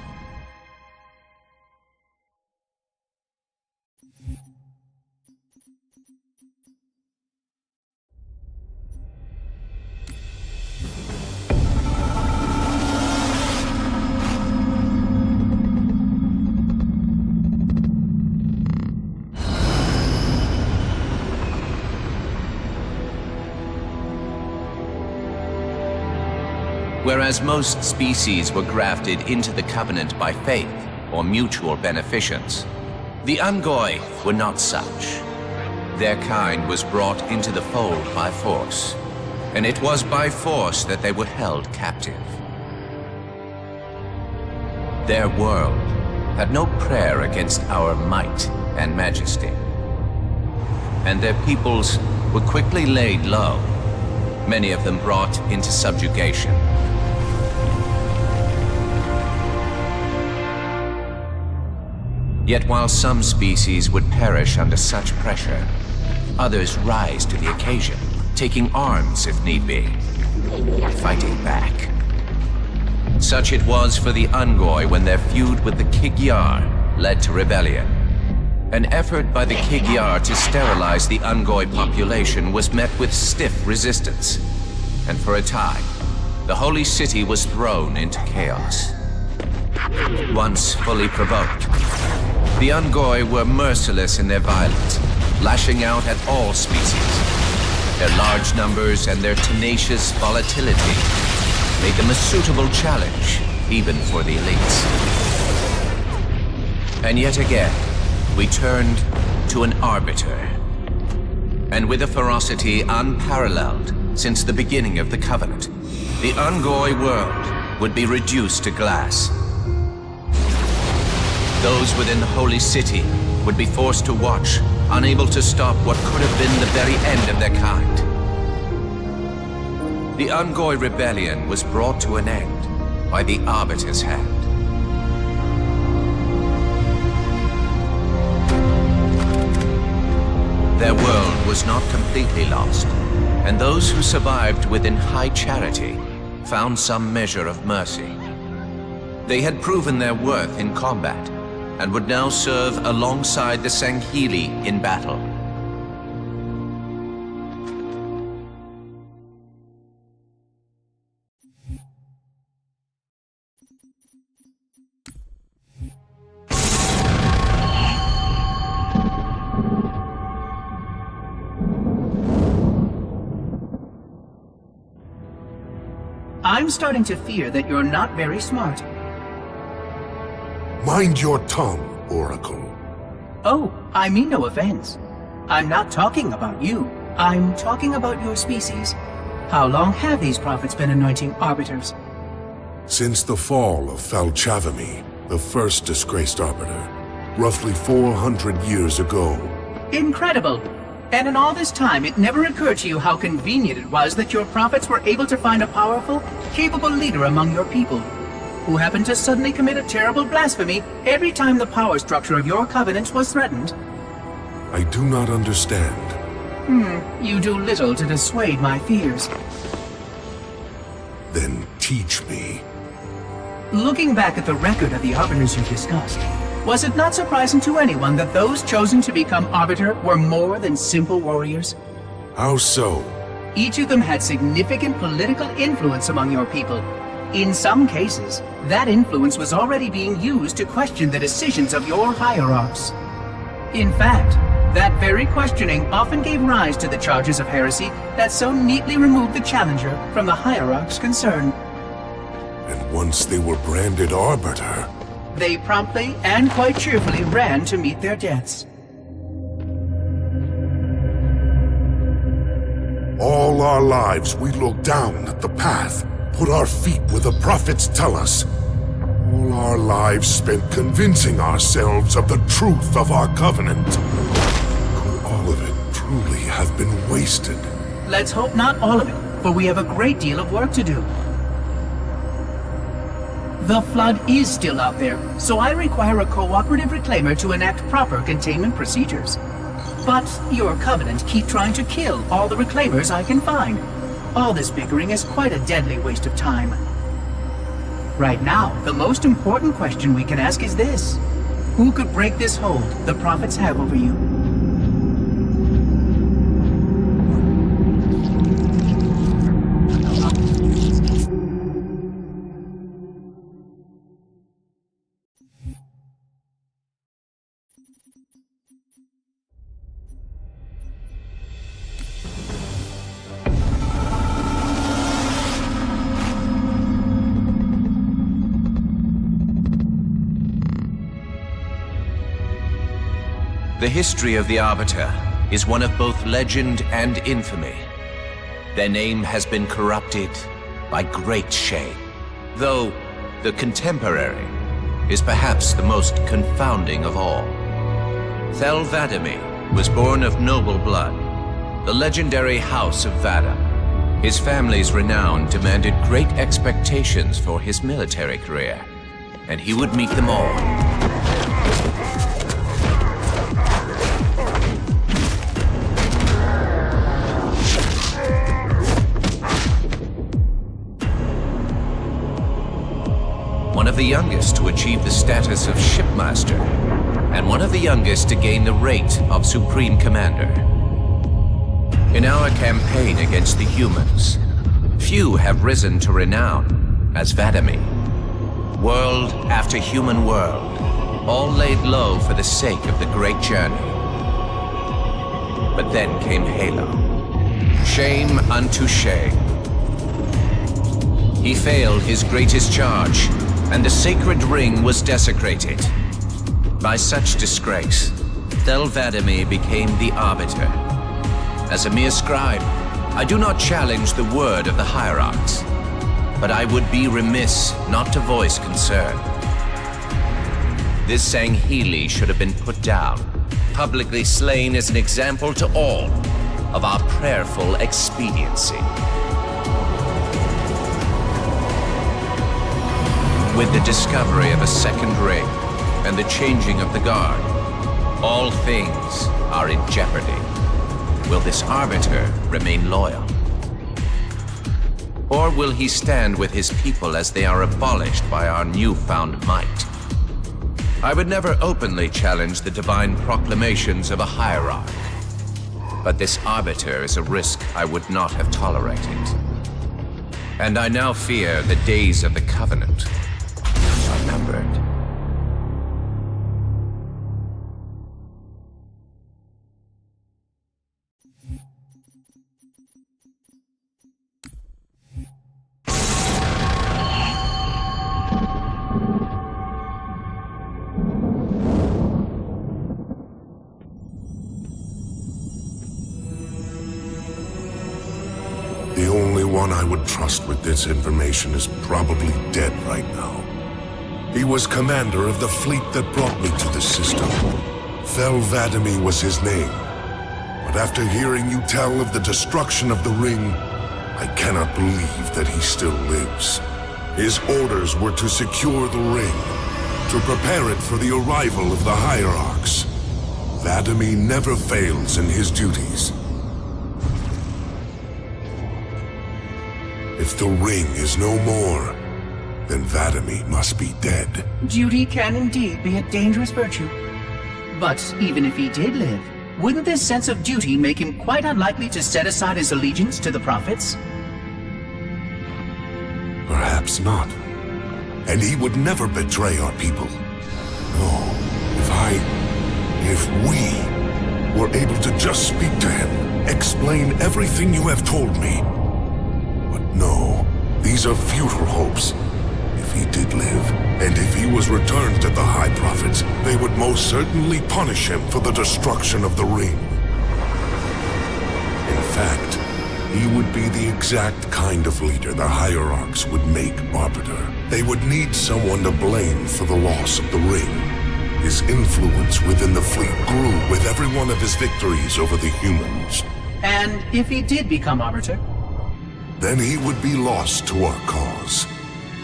L: Whereas most species were grafted into the Covenant by faith or mutual beneficence, the Ungoi were not such. Their kind was brought into the fold by force, and it was by force that they were held captive. Their world had no prayer against our might and majesty, and their peoples were quickly laid low, many of them brought into subjugation. Yet while some species would perish under such pressure, others rise to the occasion, taking arms if need be, fighting back. Such it was for the Ungoi when their feud with the Kig-Yar led to rebellion. An effort by the Kig-Yar to sterilize the Ungoi population was met with stiff resistance, and for a time, the Holy City was thrown into chaos. Once fully provoked, the Ungoi were merciless in their violence, lashing out at all species. Their large numbers and their tenacious volatility made them a suitable challenge, even for the elites. And yet again, we turned to an arbiter. And with a ferocity unparalleled since the beginning of the Covenant, the Ungoi world would be reduced to glass. Those within the Holy City would be forced to watch, unable to stop what could have been the very end of their kind. The Ungoi rebellion was brought to an end by the Arbiter's hand. Their world was not completely lost, and those who survived within high charity found some measure of mercy. They had proven their worth in combat, and would now serve alongside the Sanghili in battle.
R: I'm starting to fear that you're not very smart.
A: Mind your tongue, Oracle.
R: Oh, I mean no offense. I'm not talking about you. I'm talking about your species. How long have these prophets been anointing arbiters?
A: Since the fall of Falchavami, the first disgraced arbiter, roughly 400 years ago.
R: Incredible! And in all this time, it never occurred to you how convenient it was that your prophets were able to find a powerful, capable leader among your people, who happened to suddenly commit a terrible blasphemy every time the power structure of your covenant was threatened.
A: I do not understand.
R: You do little to dissuade my fears.
A: Then teach me.
R: Looking back at the record of the arbiters you discussed, was it not surprising to anyone that those chosen to become arbiter were more than simple warriors?
A: How so?
R: Each of them had significant political influence among your people. In some cases, that influence was already being used to question the decisions of your hierarchs. In fact, that very questioning often gave rise to the charges of heresy that so neatly removed the challenger from the hierarch's concern.
A: And once they were branded arbiter,
R: they promptly and quite cheerfully ran to meet their deaths.
A: All our lives we look down at the path, put our feet where the prophets tell us. All our lives spent convincing ourselves of the truth of our covenant. Could all of it truly have been wasted?
R: Let's hope not all of it, for we have a great deal of work to do. The Flood is still out there, so I require a cooperative reclaimer to enact proper containment procedures. But your Covenant keep trying to kill all the reclaimers I can find. All this bickering is quite a deadly waste of time. Right now, the most important question we can ask is this. Who could break this hold the prophets have over you?
L: The history of the Arbiter is one of both legend and infamy. Their name has been corrupted by great shame, though the contemporary is perhaps the most confounding of all. Thel 'Vadamee was born of noble blood, the legendary House of Vada. His family's renown demanded great expectations for his military career, and he would meet them all. One of the youngest to achieve the status of Shipmaster, and one of the youngest to gain the rate of Supreme Commander. In our campaign against the humans, few have risen to renown as 'Vadamee. World after human world, all laid low for the sake of the great journey. But then came Halo. Shame unto shame. He failed his greatest charge, and the sacred ring was desecrated. By such disgrace, Thel 'Vadamee became the Arbiter. As a mere scribe, I do not challenge the word of the Hierarchs, but I would be remiss not to voice concern. This Sangheili should have been put down, publicly slain as an example to all of our prayerful expediency. With the discovery of a second ring and the changing of the guard, all things are in jeopardy. Will this Arbiter remain loyal? Or will he stand with his people as they are abolished by our newfound might? I would never openly challenge the divine proclamations of a hierarch, but this Arbiter is a risk I would not have tolerated. And I now fear the days of the Covenant are numbered.
A: The only one I would trust with this information is probably dead right now. He was commander of the fleet that brought me to this system. Thel 'Vadamee was his name. But after hearing you tell of the destruction of the ring, I cannot believe that he still lives. His orders were to secure the ring, to prepare it for the arrival of the Hierarchs. 'Vadamee never fails in his duties. If the ring is no more, then 'Vadamee must be dead.
R: Duty can indeed be a dangerous virtue. But even if he did live, wouldn't this sense of duty make him quite unlikely to set aside his allegiance to the prophets?
A: Perhaps not. And he would never betray our people. No, if we were able to just speak to him, explain everything you have told me. But no, these are futile hopes. If he did live, and if he was returned to the High Prophets, they would most certainly punish him for the destruction of the ring. In fact, He would be the exact kind of leader the Hierarchs would make Arbiter. They would need someone to blame for the loss of the ring. His influence within the fleet grew with every one of his victories over the humans.
R: And if he did become Arbiter?
A: Then he would be lost to our cause.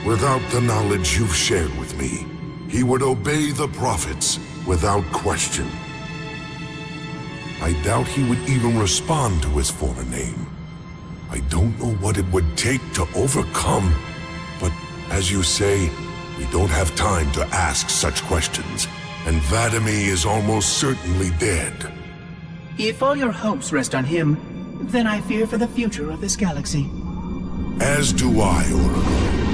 A: Without the knowledge you've shared with me, he would obey the prophets without question. I doubt he would even respond to his former name. I don't know what it would take to overcome, but as you say, we don't have time to ask such questions, and Vadami is almost certainly dead.
R: If all your hopes rest on him, then I fear for the future of this galaxy.
A: As do I, Oracle.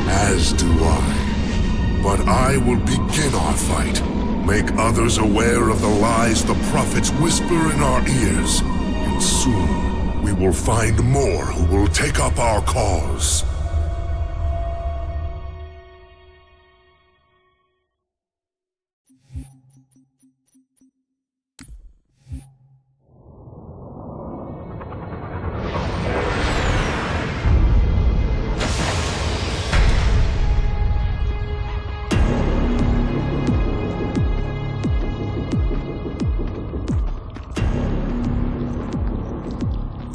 A: As do I. But I will begin our fight. Make others aware of the lies the prophets whisper in our ears. And soon, we will find more who will take up our cause.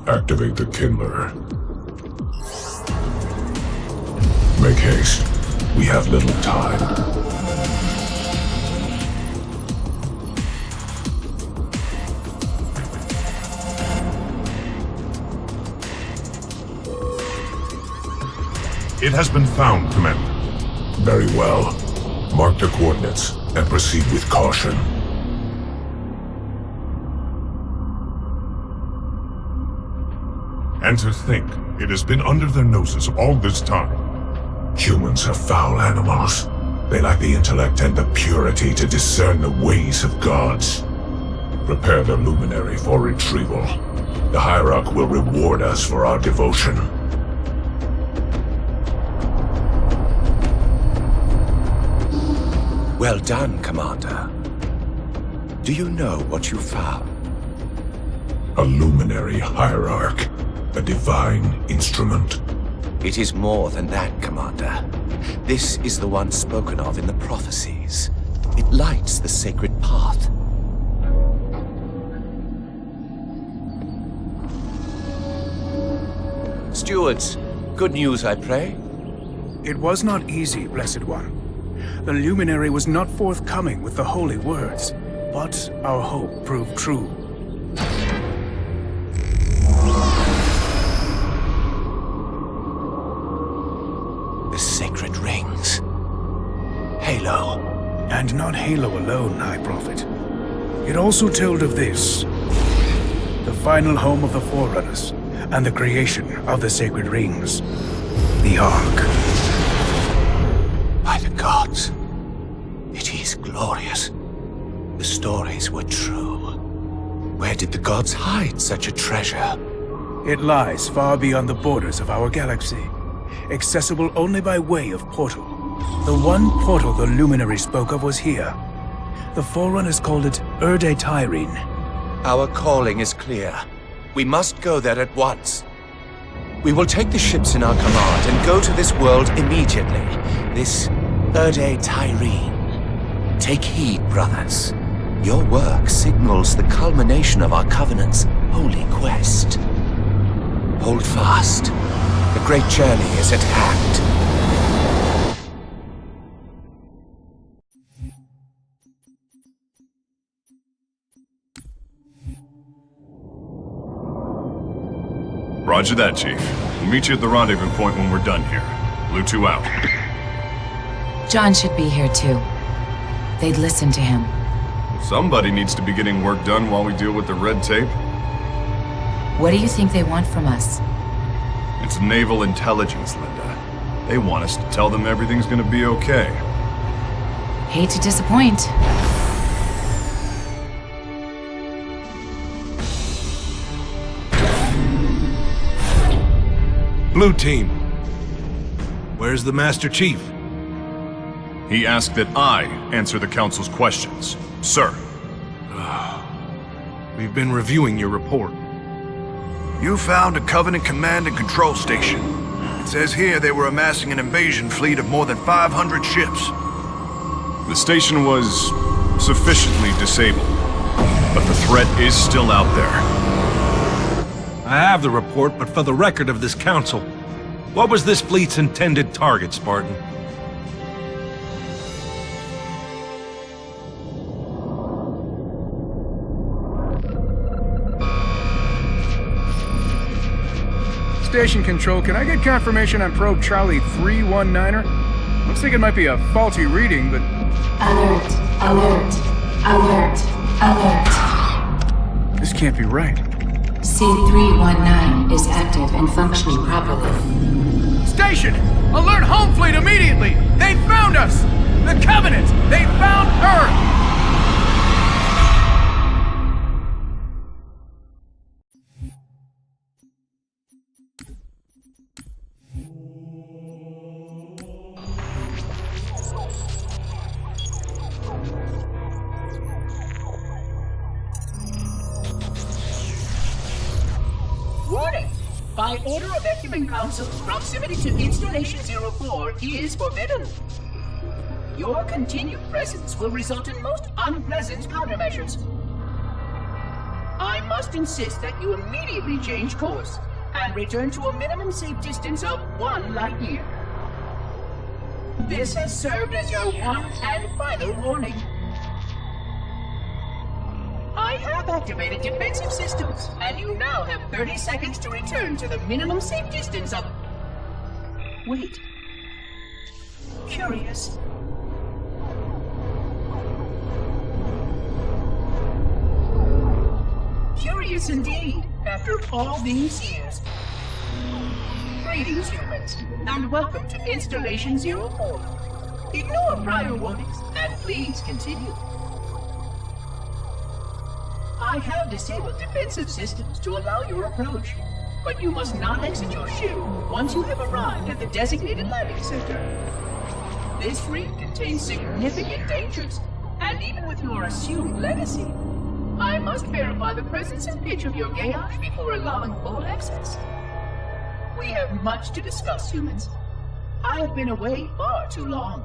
A: Activate the Kindler. Make haste. We have little time. It has been found, Commander. Very well. Mark the coordinates and proceed with caution. And to think, it has been under their noses all this time. Humans are foul animals. They lack the intellect and the purity to discern the ways of gods. Prepare the Luminary for retrieval. The Hierarch will reward us for our devotion.
N: Well done, Commander. Do you know what you found?
A: A Luminary Hierarch. A divine instrument.
N: It is more than that, Commander. This is the one spoken of in the prophecies. It lights the sacred path. Stewards, good news, I pray?
P: It was not easy, Blessed One. The Luminary was not forthcoming with the holy words, but our hope proved true.
N: Sacred rings. Halo.
P: And not Halo alone, High Prophet. It also told of this. The final home of the Forerunners, and the creation of the sacred rings. The Ark.
N: By the gods. It is glorious. The stories were true. Where did the gods hide such a treasure?
P: It lies far beyond the borders of our galaxy. Accessible only by way of portal. The one portal the Luminary spoke of was here. The Forerunners called it Erde Tyrene.
N: Our calling is clear. We must go there at once. We will take the ships in our command and go to this world immediately. This Erde Tyrene. Take heed, brothers. Your work signals the culmination of our Covenant's holy quest. Hold fast. The great journey is at hand.
W: Roger that, Chief. We'll meet you at the rendezvous point when we're done here. Blue 2 out.
X: John should be here too. They'd listen to him.
W: Somebody needs to be getting work done while we deal with the red tape.
X: What do you think they want from us?
W: It's naval intelligence, Linda. They want us to tell them everything's gonna be okay.
X: Hate to disappoint.
Y: Blue Team. Where's the Master Chief?
W: He asked that I answer the Council's questions, sir.
Y: We've been reviewing your report.
B: You found a Covenant command and control station. It says here they were amassing an invasion fleet of more than 500 ships.
W: The station was sufficiently disabled, but the threat is still out there.
Y: I have the report, but for the record of this council, what was this fleet's intended target, Spartan?
P: Station control, can I get confirmation on probe Charlie 319er? Looks like it might be a faulty reading, but...
X: Alert, alert, alert, alert.
P: This can't be right.
X: C319 is active and functioning properly.
P: Station! Alert home fleet immediately! They found us! The Covenant! They found Earth!
R: Warning! By order of Ecumen Council, proximity to Installation 04 is forbidden. Your continued presence will result in most unpleasant countermeasures. I must insist that you immediately change course and return to a minimum safe distance of 1 light year. This has served as your one and final warning. I have activated defensive systems, and you now have 30 seconds to return to the minimum safe distance of... Wait. Curious. Curious indeed, after all these years. Greetings, humans, and welcome to Installation 04. Ignore prior warnings, and please continue. I have disabled defensive systems to allow your approach, but you must not exit your ship once you have arrived at the designated landing center. This fleet contains significant dangers, and even with your assumed legacy, I must verify the presence and pitch of your gauge before allowing full access. We have much to discuss, humans. I have been away far too long.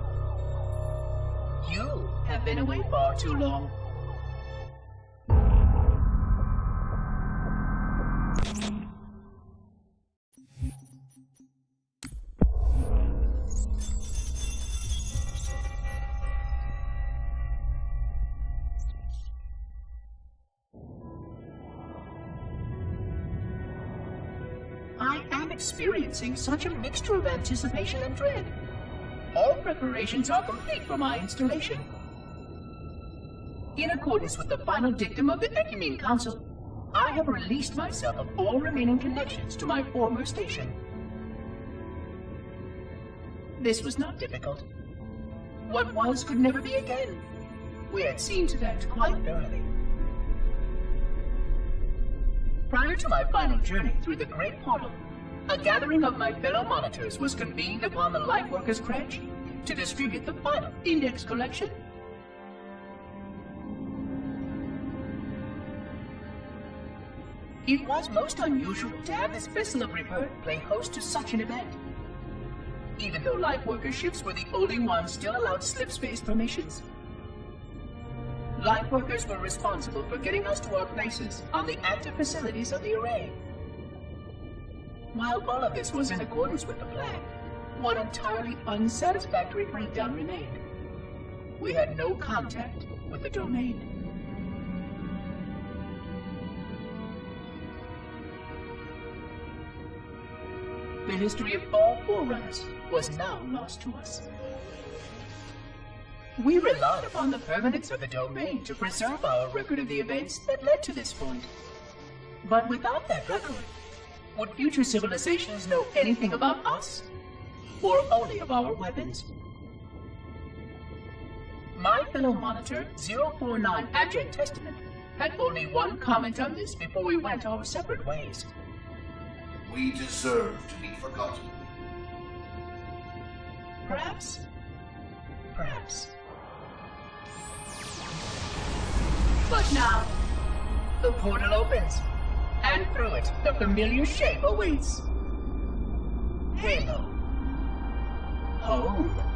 R: You have been away far too long. I am experiencing such a mixture of anticipation and dread. All preparations are complete for my installation. In accordance with the final dictum of the Ecumen Council, I have released myself of all remaining connections to my former station. This was not difficult. What was could never be again. We had seen to that quite thoroughly. Prior to my final journey through the Great Portal, a gathering of my fellow monitors was convened upon the Lightworkers' Crench to distribute the final index collection. It was most unusual to have this vessel of rebirth play host to such an event. Even though Lightworker ships were the only ones still allowed slip-space formations. Lightworkers were responsible for getting us to our places on the active facilities of the array. While all of this was in accordance with the plan, one entirely unsatisfactory breakdown remained. We had no contact with the domain. The history of all Forerunners was now lost to us. We relied upon the permanence of the domain to preserve our record of the events that led to this point. But without that record, would future civilizations know anything about us? Or only of our weapons? My fellow monitor, 049 Abject Testament, had only one comment on this before we went our separate ways.
C: We deserve to be forgotten.
R: Perhaps. Perhaps. But now, the portal opens, Scan through it. The familiar shape awaits. Halo. Home.